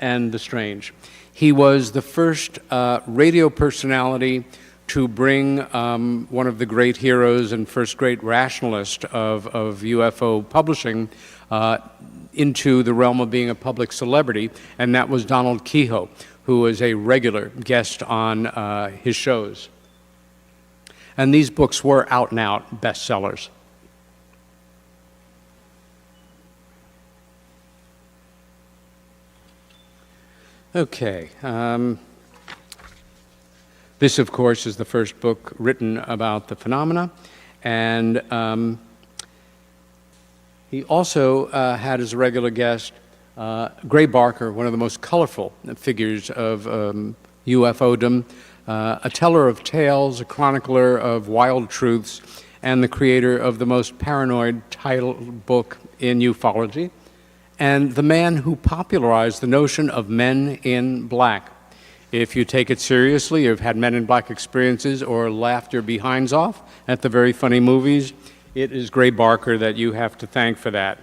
and the strange. He was the first radio personality to bring one of the great heroes and first great rationalist of UFO publishing into the realm of being a public celebrity, and that was Donald Kehoe, who was a regular guest on his shows. And these books were out-and-out bestsellers. Okay. This, of course, is the first book written about the phenomena, and he also had as a regular guest Gray Barker, one of the most colorful figures of UFOdom, a teller of tales, a chronicler of wild truths, and the creator of the most paranoid titled book in ufology, and the man who popularized the notion of men in black. If you take it seriously, you've had Men in Black experiences or laughed your behinds off at the very funny movies, it is Gray Barker that you have to thank for that.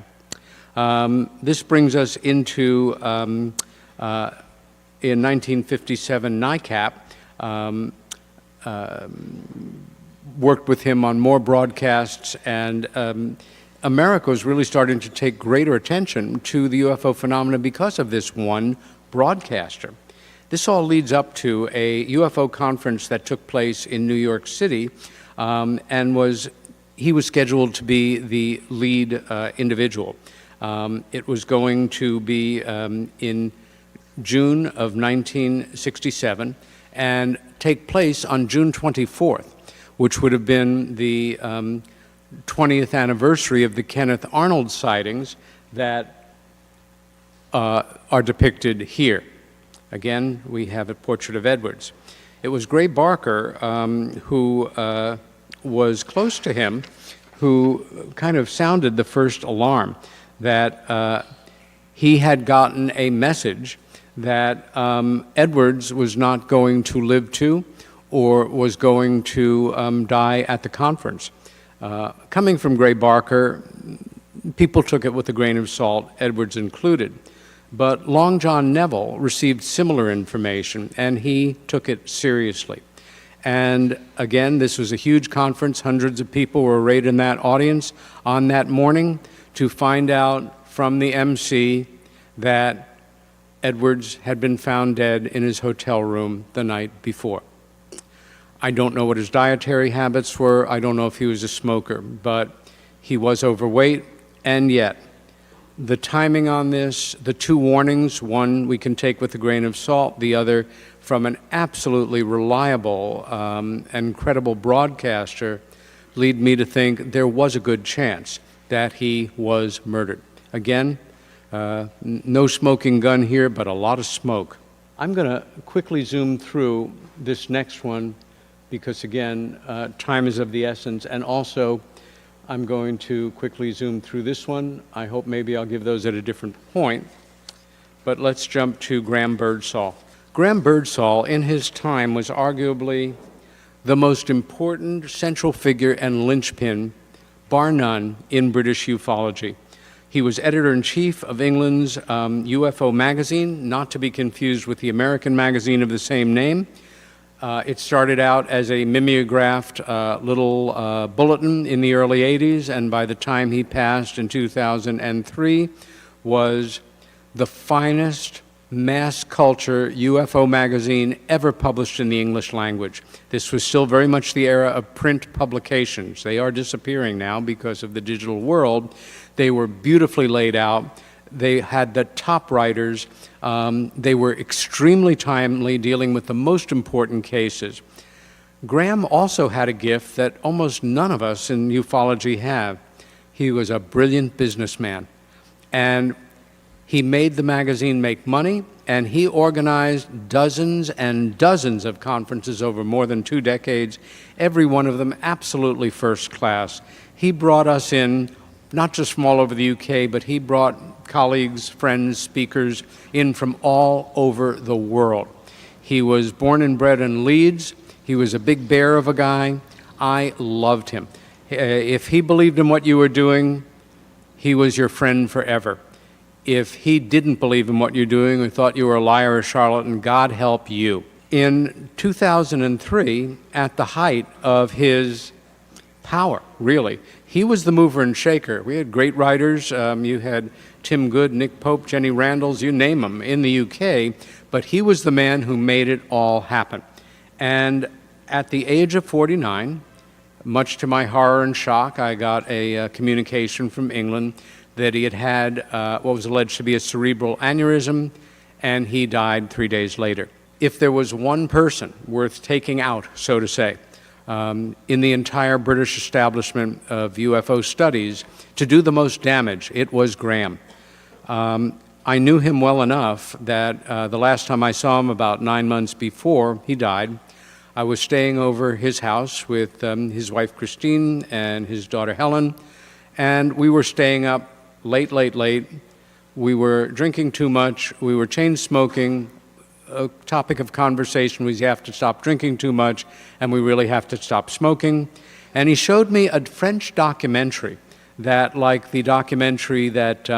This brings us into, in 1957, NICAP worked with him on more broadcasts, and America was really starting to take greater attention to the UFO phenomena because of this one broadcaster. This all leads up to a UFO conference that took place in New York City, and he was scheduled to be the lead individual. It was going to be in June of 1967 and take place on June 24th, which would have been the 20th anniversary of the Kenneth Arnold sightings that are depicted here. Again, we have a portrait of Edwards. It was Gray Barker, who was close to him, who kind of sounded the first alarm that he had gotten a message that Edwards was not going to live to or was going to die at the conference. Coming from Gray Barker, people took it with a grain of salt, Edwards included. But Long John Neville received similar information, and he took it seriously. And again, this was a huge conference. Hundreds of people were arrayed in that audience on that morning to find out from the MC that Edwards had been found dead in his hotel room the night before. I don't know what his dietary habits were. I don't know if he was a smoker, but he was overweight, and yet the timing on this, the two warnings, one we can take with a grain of salt, the other from an absolutely reliable and credible broadcaster, lead me to think there was a good chance that he was murdered. Again, no smoking gun here, but a lot of smoke. I'm going to quickly zoom through this next one because, again, time is of the essence, and also I'm going to quickly zoom through this one. I hope maybe I'll give those at a different point. But let's jump to Graham Birdsall. Graham Birdsall, in his time, was arguably the most important central figure and linchpin, bar none, in British ufology. He was editor-in-chief of England's UFO magazine, not to be confused with the American magazine of the same name. It started out as a mimeographed little bulletin in the early 80s, and by the time he passed in 2003, was the finest mass culture UFO magazine ever published in the English language. This was still very much the era of print publications. They are disappearing now because of the digital world. They were beautifully laid out. They had the top writers. They were extremely timely, dealing with the most important cases. Graham also had a gift that almost none of us in ufology have. He was a brilliant businessman. And he made the magazine make money, and he organized dozens and dozens of conferences over more than 2 decades, every one of them absolutely first class. He brought us in, not just from all over the UK, but he brought colleagues, friends, speakers in from all over the world. He was born and bred in Leeds. He was a big bear of a guy. I loved him. If he believed in what you were doing, he was your friend forever. If he didn't believe in what you're doing or thought you were a liar or a charlatan, God help you. In 2003, at the height of his power, really, he was the mover and shaker. We had great writers. You had Tim Good, Nick Pope, Jenny Randalls, you name them, in the UK, but he was the man who made it all happen. And at the age of 49, much to my horror and shock, I got a communication from England that he had had what was alleged to be a cerebral aneurysm, and he died 3 days later. If there was one person worth taking out, so to say, in the entire British establishment of UFO studies to do the most damage, it was Graham. I knew him well enough that the last time I saw him, about 9 months before he died, I was staying over his house with his wife Christine and his daughter Helen, and we were staying up late. We were drinking too much. We were chain smoking. A topic of conversation was you have to stop drinking too much, and we really have to stop smoking. And he showed me a French documentary that, like the documentary that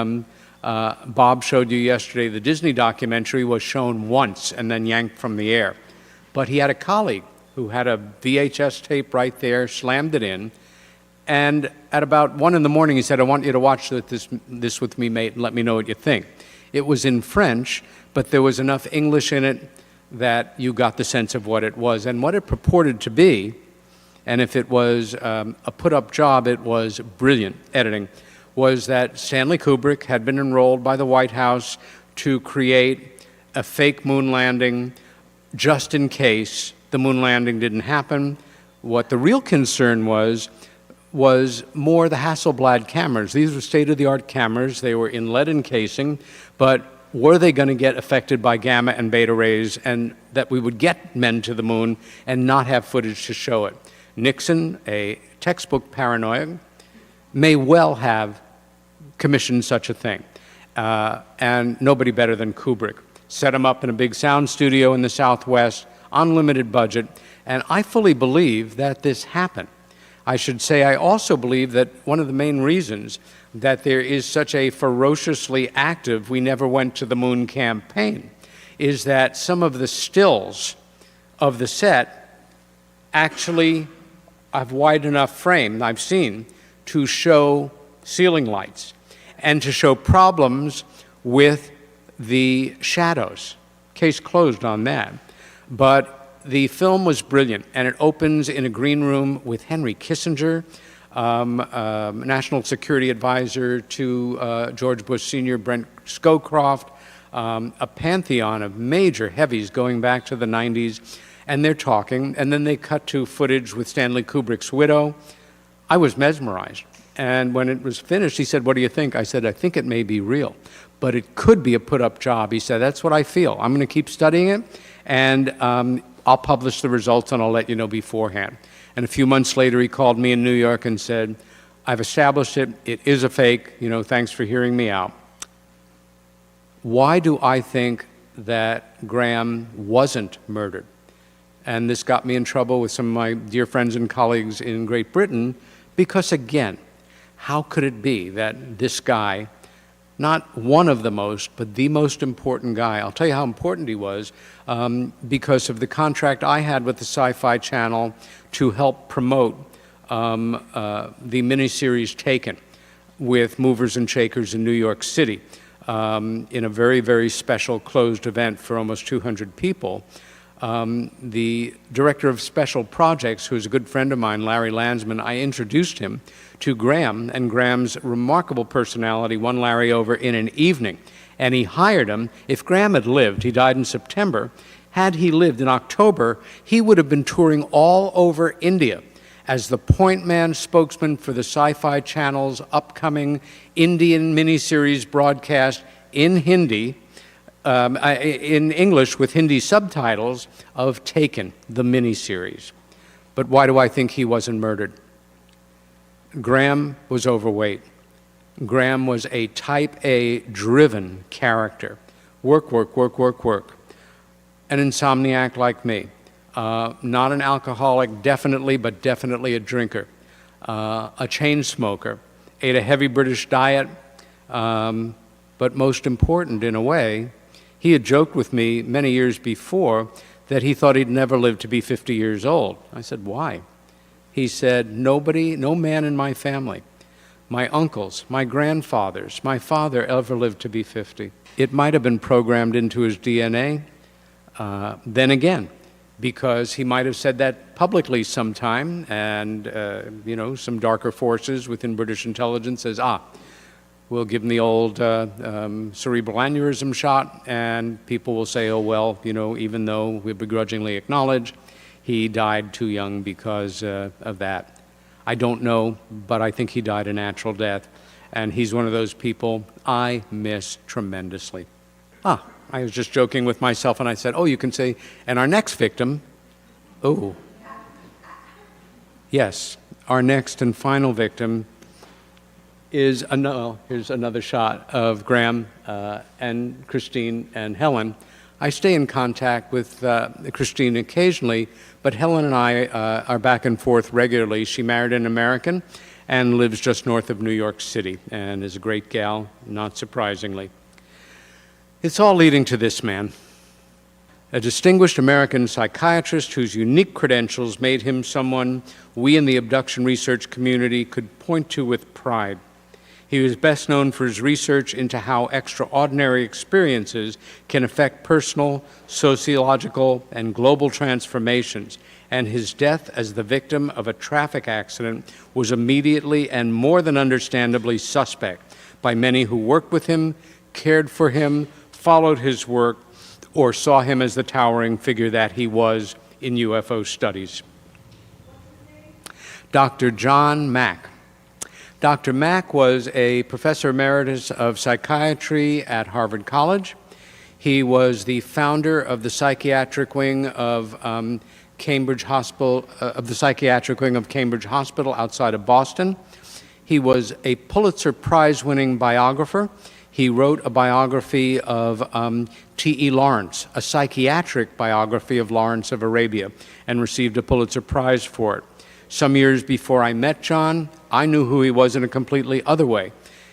Bob showed you yesterday, the Disney documentary, was shown once and then yanked from the air. But he had a colleague who had a VHS tape right there, slammed it in, and at about 1 in the morning, he said, I want you to watch this with me, mate, and let me know what you think. It was in French, but there was enough English in it that you got the sense of what it was. And what it purported to be, and if it was a put-up job, it was brilliant editing, was that Stanley Kubrick had been enrolled by the White House to create a fake moon landing just in case the moon landing didn't happen. What the real concern was more the Hasselblad cameras. These were state-of-the-art cameras. They were in lead encasing, but were they going to get affected by gamma and beta rays, and that we would get men to the moon and not have footage to show it? Nixon, a textbook paranoid, may well have commissioned such a thing, and nobody better than Kubrick. Set him up in a big sound studio in the Southwest, unlimited budget, and I fully believe that this happened. I should say I also believe that one of the main reasons that there is such a ferociously active "we never went to the moon" campaign is that some of the stills of the set actually have wide enough frame, I've seen, to show ceiling lights and to show problems with the shadows. Case closed on that. But the film was brilliant, and it opens in a green room with Henry Kissinger, National Security Advisor to George Bush Sr., Brent Scowcroft, a pantheon of major heavies going back to the 90s, and they're talking, and then they cut to footage with Stanley Kubrick's widow. I was mesmerized, and when it was finished, he said, what do you think? I said, I think it may be real, but it could be a put-up job. He said, that's what I feel. I'm going to keep studying it, and I'll publish the results and I'll let you know beforehand. And a few months later, he called me in New York and said, I've established it. It is a fake. Thanks for hearing me out. Why do I think that Graham wasn't murdered? And this got me in trouble with some of my dear friends and colleagues in Great Britain, because again, how could it be that this guy, not one of the most, but the most important guy. I'll tell you how important he was because of the contract I had with the Sci-Fi Channel to help promote the miniseries Taken with movers and shakers in New York City. in a very, very special closed event for almost 200 people. The director of special projects, who's a good friend of mine, Larry Landsman, I introduced him to Graham, and Graham's remarkable personality won Larry over in an evening. And he hired him. If Graham had lived, he died in September, had he lived in October, he would have been touring all over India as the point man spokesman for the Sci-Fi Channel's upcoming Indian miniseries broadcast in Hindi, in English with Hindi subtitles, of Taken, the miniseries. But why do I think he wasn't murdered? Graham was overweight. Graham was a type A driven character. Work, work, work, work, work. An insomniac like me. Not an alcoholic, definitely, but definitely a drinker. A chain smoker. Ate a heavy British diet. But most important, in a way, he had joked with me many years before that he thought he'd never live to be 50 years old. I said, why? He said, no man in my family, my uncles, my grandfathers, my father ever lived to be 50. It might have been programmed into his DNA. Then again, because he might have said that publicly sometime, and some darker forces within British intelligence says, we'll give him the old cerebral aneurysm shot, and people will say, oh, well, even though we begrudgingly acknowledge, he died too young because of that. I don't know, but I think he died a natural death, and he's one of those people I miss tremendously. I was just joking with myself, and I said, you can say, and our next victim, yes, our next and final victim is, here's another shot of Graham and Christine and Helen. I stay in contact with Christine occasionally, but Helen and I are back and forth regularly. She married an American and lives just north of New York City, and is a great gal, not surprisingly. It's all leading to this man, a distinguished American psychiatrist whose unique credentials made him someone we in the abduction research community could point to with pride. He was best known for his research into how extraordinary experiences can affect personal, sociological, and global transformations, and his death as the victim of a traffic accident was immediately and more than understandably suspect by many who worked with him, cared for him, followed his work, or saw him as the towering figure that he was in UFO studies. Dr. John Mack. Dr. Mack was a professor emeritus of psychiatry at Harvard College. He was the founder of the psychiatric wing of Cambridge Hospital, Cambridge Hospital outside of Boston. He was a Pulitzer Prize-winning biographer. He wrote a biography of T.E. Lawrence, a psychiatric biography of Lawrence of Arabia, and received a Pulitzer Prize for it. Some years before I met John, I knew who he was in a completely other way.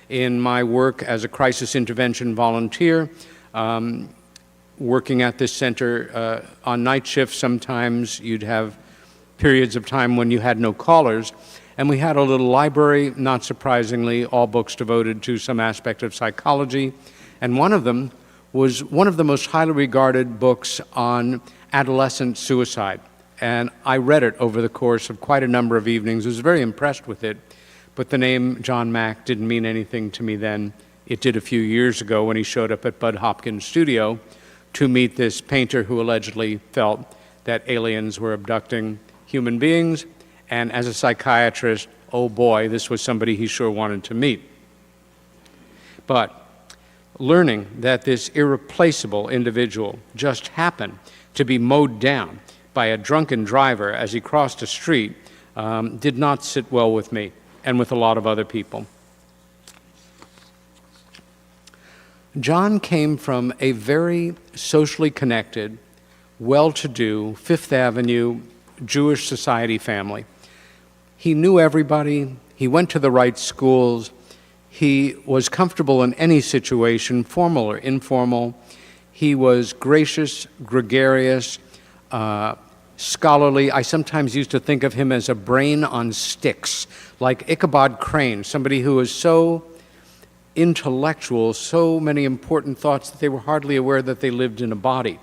In my work as a crisis intervention volunteer, working at this center on night shifts, sometimes you'd have periods of time when you had no callers, and we had a little library, not surprisingly, all books devoted to some aspect of psychology, and one of them was one of the most highly regarded books on adolescent suicide. And I read it over the course of quite a number of evenings. I was very impressed with it, but the name John Mack didn't mean anything to me then. It did a few years ago when he showed up at Bud Hopkins' studio to meet this painter who allegedly felt that aliens were abducting human beings. And as a psychiatrist, oh boy, this was somebody he sure wanted to meet. But learning that this irreplaceable individual just happened to be mowed down by a drunken driver as he crossed a street did not sit well with me and with a lot of other people. John came from a very socially connected, well-to-do Fifth Avenue Jewish society family. He knew everybody, he went to the right schools, he was comfortable in any situation, formal or informal. He was gracious, gregarious, scholarly. I sometimes used to think of him as a brain on sticks, like Ichabod Crane, somebody who was so intellectual, so many important thoughts that they were hardly aware that they lived in a body.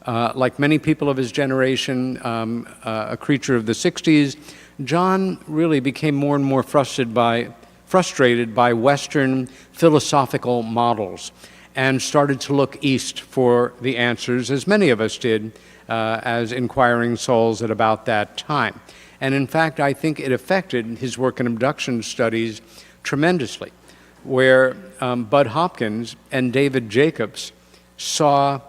Like many people of his generation, a creature of the 60s, John really became more and more frustrated by Western philosophical models and started to look east for the answers, as many of us did as inquiring souls at about that time. And in fact, I think it affected his work in abduction studies tremendously, where Bud Hopkins and David Jacobs saw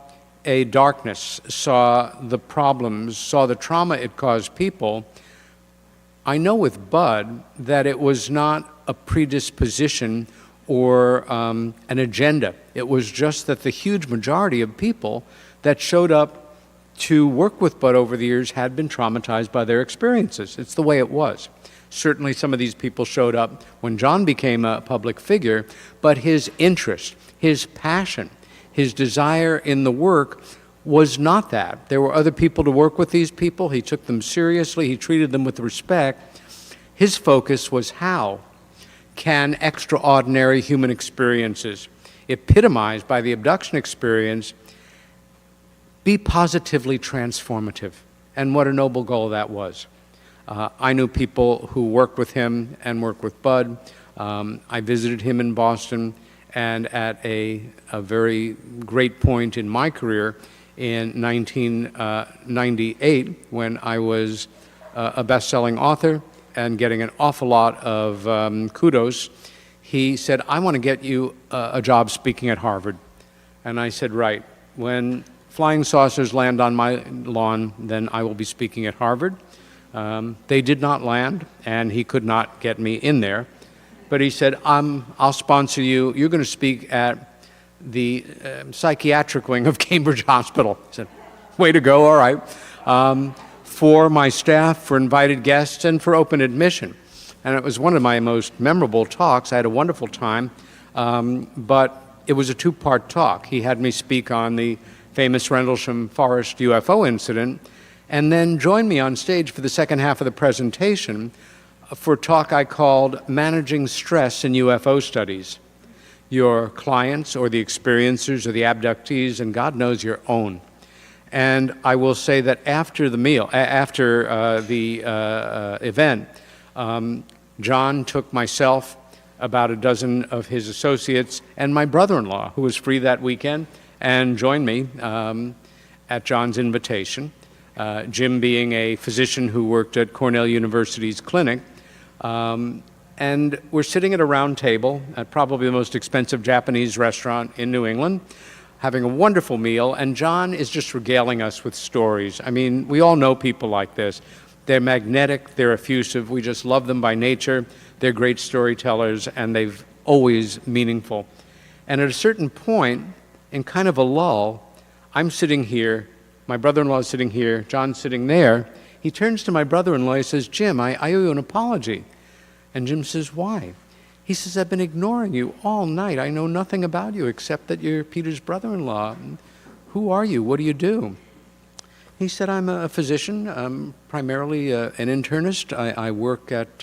a darkness, saw the problems, saw the trauma it caused people. I know with Bud that it was not a predisposition or an agenda. It was just that the huge majority of people that showed up to work with Bud over the years had been traumatized by their experiences. It's the way it was. Certainly some of these people showed up when John became a public figure, but his interest, his passion, his desire in the work was not that. There were other people to work with these people. He took them seriously. He treated them with respect. His focus was how can extraordinary human experiences, epitomized by the abduction experience, be positively transformative? And what a noble goal that was. I knew people who worked with him and worked with Bud. I visited him in Boston, and at a very great point in my career in 1998, when I was a best-selling author and getting an awful lot of kudos, he said, "I want to get you a job speaking at Harvard." And I said, "Right. When flying saucers land on my lawn, then I will be speaking at Harvard." They did not land, and he could not get me in there. But he said, "I'll sponsor you. You're going to speak at the psychiatric wing of Cambridge Hospital." I said, "Way to go, all right." For my staff, for invited guests, and for open admission. And it was one of my most memorable talks. I had a wonderful time, but it was a two-part talk. He had me speak on the famous Rendlesham Forest UFO incident, and then joined me on stage for the second half of the presentation for a talk I called Managing Stress in UFO Studies. Your clients or the experiencers or the abductees, and God knows your own. And I will say that after the event, John took myself, about a dozen of his associates, and my brother-in-law, who was free that weekend, and joined me at John's invitation. Jim being a physician who worked at Cornell University's clinic. And we're sitting at a round table at probably the most expensive Japanese restaurant in New England, having a wonderful meal, and John is just regaling us with stories. I mean, we all know people like this. They're magnetic, they're effusive, we just love them by nature. They're great storytellers, and they've always meaningful. And at a certain point, in kind of a lull, I'm sitting here, my brother-in-law is sitting here, John's sitting there. He turns to my brother-in-law, he says, "Jim, I owe you an apology." And Jim says, "Why?" He says, "I've been ignoring you all night. I know nothing about you except that you're Peter's brother-in-law. Who are you? What do you do?" He said, "I'm a physician, primarily an internist. I work at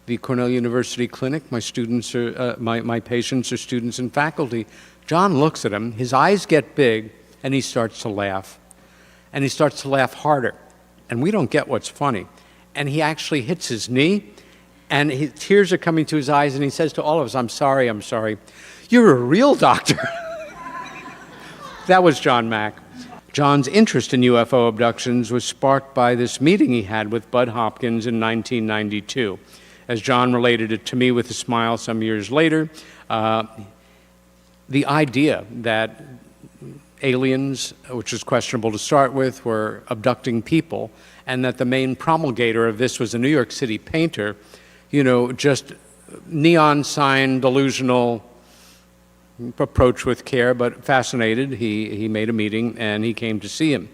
the Cornell University clinic. My students are, my patients are students and faculty." John looks at him, his eyes get big, and he starts to laugh. And he starts to laugh harder. And we don't get what's funny. And he actually hits his knee, and tears are coming to his eyes, and he says to all of us, I'm sorry. You're a real doctor." That was John Mack. John's interest in UFO abductions was sparked by this meeting he had with Bud Hopkins in 1992. As John related it to me with a smile some years later, the idea that aliens, which is questionable to start with, were abducting people, and that the main promulgator of this was a New York City painter, just neon sign, delusional approach with care, but fascinated. He made a meeting, and he came to see him.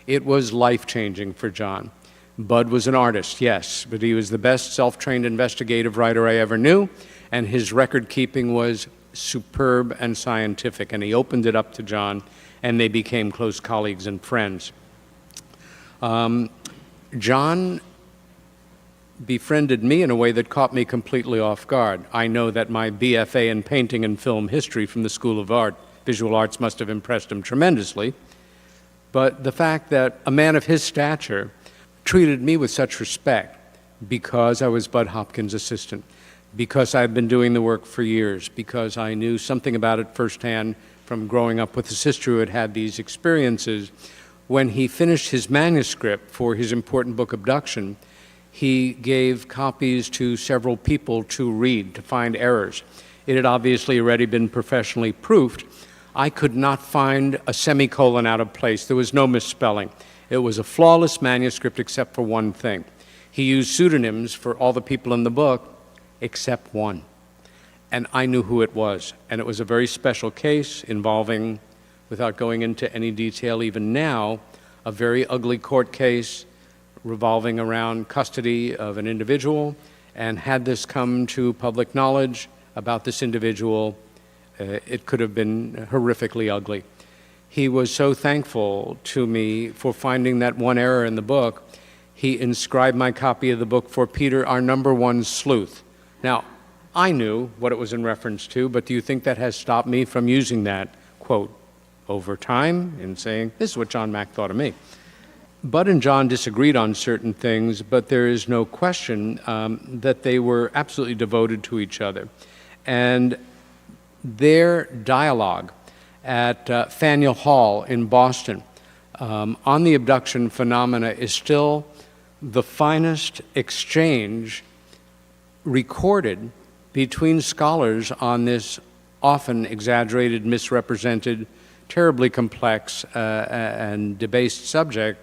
It was life-changing for John. Bud was an artist, yes, but he was the best self-trained investigative writer I ever knew, and his record-keeping was superb and scientific, and he opened it up to John, and they became close colleagues and friends. John befriended me in a way that caught me completely off guard. I know that my BFA in painting and film history from the School of Art, Visual Arts, must have impressed him tremendously. But the fact that a man of his stature treated me with such respect because I was Bud Hopkins' assistant, because I've been doing the work for years, because I knew something about it firsthand from growing up with a sister who had had these experiences. When he finished his manuscript for his important book, Abduction, he gave copies to several people to read, to find errors. It had obviously already been professionally proofed. I could not find a semicolon out of place. There was no misspelling. It was a flawless manuscript except for one thing. He used pseudonyms for all the people in the book except one. And I knew who it was. And it was a very special case involving, without going into any detail even now, a very ugly court case revolving around custody of an individual. And had this come to public knowledge about this individual, it could have been horrifically ugly. He was so thankful to me for finding that one error in the book. He inscribed my copy of the book for Peter, our #1 sleuth. Now, I knew what it was in reference to, but do you think that has stopped me from using that quote over time and saying, this is what John Mack thought of me? Bud and John disagreed on certain things, but there is no question that they were absolutely devoted to each other. And their dialogue at Faneuil Hall in Boston on the abduction phenomena is still the finest exchange recorded between scholars on this often exaggerated, misrepresented, terribly complex and debased subject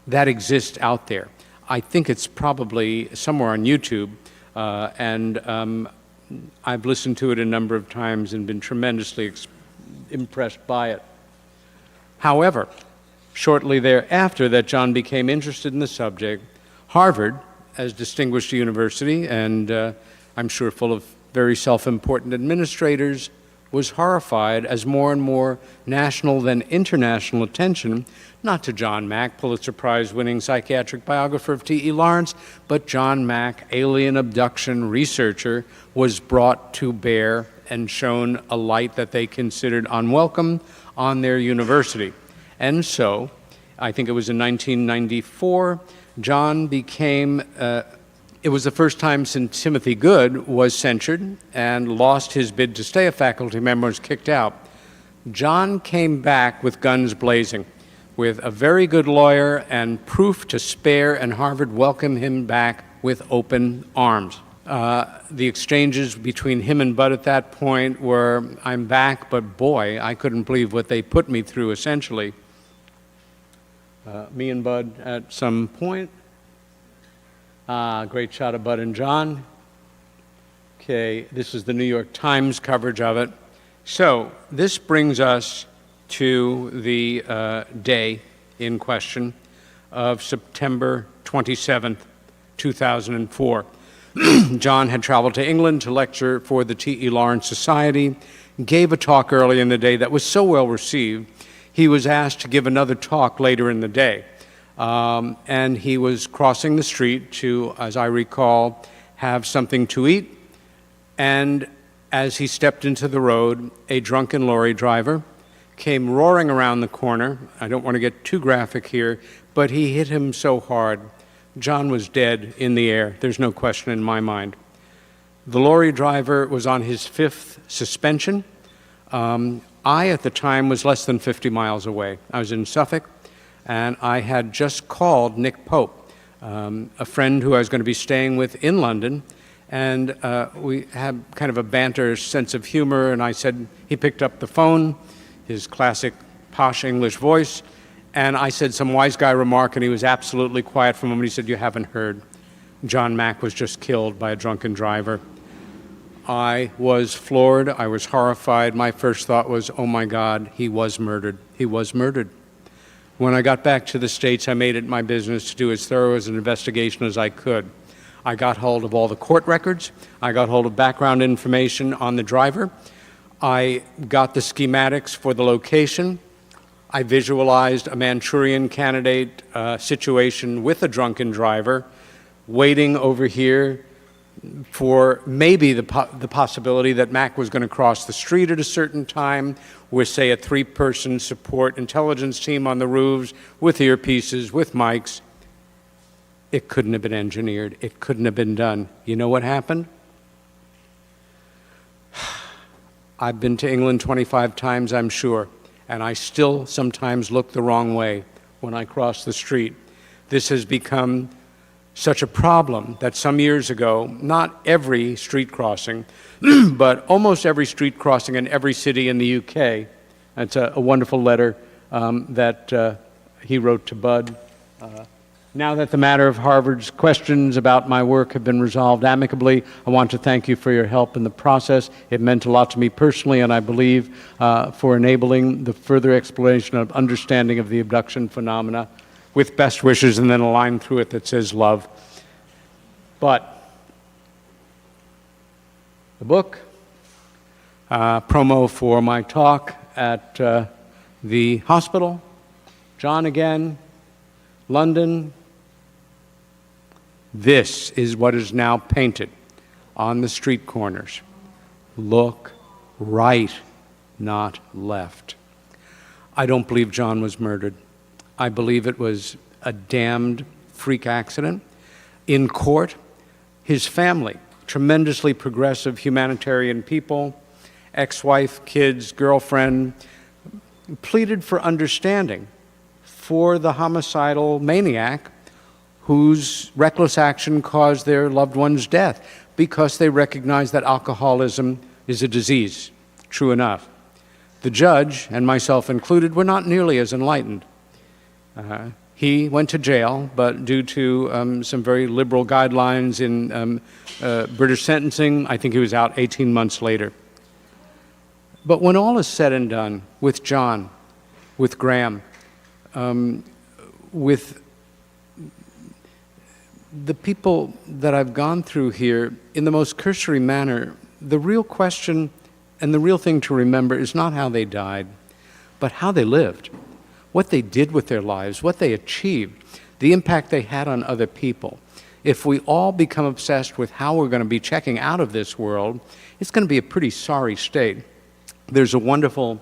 that exists out there. I think it's probably somewhere on YouTube, and I've listened to it a number of times and been tremendously impressed by it. However, shortly thereafter that John became interested in the subject, Harvard, as distinguished university, and I'm sure full of very self-important administrators, was horrified as more and more national than international attention, not to John Mack, Pulitzer Prize-winning psychiatric biographer of T.E. Lawrence, but John Mack, alien abduction researcher, was brought to bear and shown a light that they considered unwelcome on their university. And so, I think it was in 1994, John became, it was the first time since Timothy Good was censured and lost his bid to stay a faculty member, was kicked out. John came back with guns blazing, with a very good lawyer and proof to spare, and Harvard welcomed him back with open arms. The exchanges between him and Bud at that point were, I'm back, but boy, I couldn't believe what they put me through, essentially. Me and Bud at some point. Great shot of Bud and John. Okay, this is the New York Times coverage of it. So this brings us to the day in question of September 27th, 2004. John had traveled to England to lecture for the T.E. Lawrence Society, gave a talk early in the day that was so well received, he was asked to give another talk later in the day. And he was crossing the street to, as I recall, have something to eat. And as he stepped into the road, a drunken lorry driver came roaring around the corner. I don't want to get too graphic here, but he hit him so hard. John was dead in the air. There's no question in my mind. The lorry driver was on his 5th suspension. I, at the time, was less than 50 miles away. I was in Suffolk, and I had just called Nick Pope, a friend who I was going to be staying with in London, and we had kind of a banter sense of humor, and I said, he picked up the phone, his classic posh English voice, and I said some wise guy remark, and he was absolutely quiet for a moment. He said, you haven't heard. John Mack was just killed by a drunken driver. I was floored. I was horrified. My first thought was, oh my God, he was murdered. He was murdered. When I got back to the States, I made it my business to do as thorough as an investigation as I could. I got hold of all the court records. I got hold of background information on the driver. I got the schematics for the location. I visualized a Manchurian candidate situation with a drunken driver, waiting over here for maybe the possibility that Mac was going to cross the street at a certain time with, say, a 3-person support intelligence team on the roofs with earpieces, with mics. It couldn't have been engineered. It couldn't have been done. You know what happened? I've been to England 25 times, I'm sure, and I still sometimes look the wrong way when I cross the street. This has become such a problem that some years ago, not every street crossing, but almost every street crossing in every city in the UK, that's a wonderful letter that he wrote to Bud. Now that the matter of Harvard's questions about my work have been resolved amicably, I want to thank you for your help in the process. It meant a lot to me personally, and I believe for enabling the further exploration of understanding of the abduction phenomena. With best wishes, and then a line through it that says love. But the book, promo for my talk at the hospital, John again, London. This is what is now painted on the street corners. Look right, not left. I don't believe John was murdered. I believe it was a damned freak accident. In court, his family, tremendously progressive humanitarian people, ex-wife, kids, girlfriend, pleaded for understanding for the homicidal maniac whose reckless action caused their loved one's death because they recognized that alcoholism is a disease. True enough. The judge, and myself included, were not nearly as enlightened. He went to jail, but due to some very liberal guidelines in British sentencing, I think he was out 18 months later. But when all is said and done, with John, with Graham, with the people that I've gone through here, in the most cursory manner, the real question and the real thing to remember is not how they died, but how they lived. What they did with their lives, what they achieved, the impact they had on other people. If we all become obsessed with how we're going to be checking out of this world, it's going to be a pretty sorry state. There's a wonderful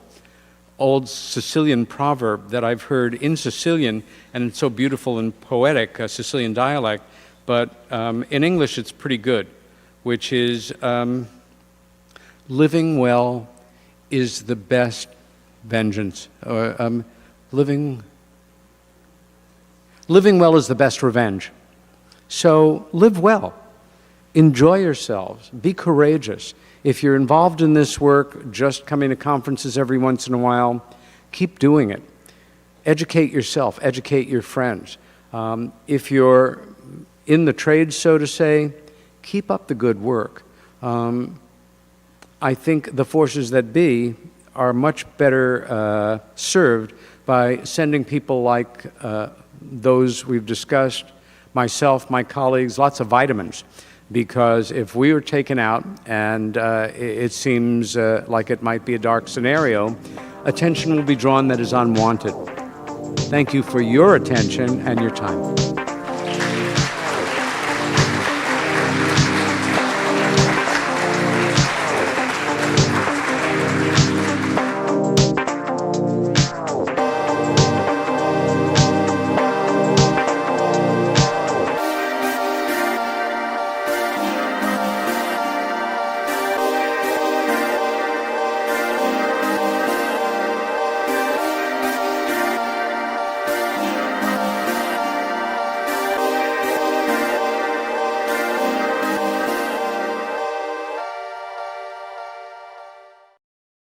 old Sicilian proverb that I've heard in Sicilian, and it's so beautiful and poetic, Sicilian dialect, but in English it's pretty good, which is living well is the best vengeance. Living well is the best revenge. So live well. Enjoy yourselves. Be courageous. If you're involved in this work, just coming to conferences every once in a while, keep doing it. Educate yourself. Educate your friends. If you're in the trade, so to say, keep up the good work. I think the forces that be are much better served by sending people like those we've discussed, myself, my colleagues, lots of vitamins. Because if we were taken out, and it seems like it might be a dark scenario, attention will be drawn that is unwanted. Thank you for your attention and your time.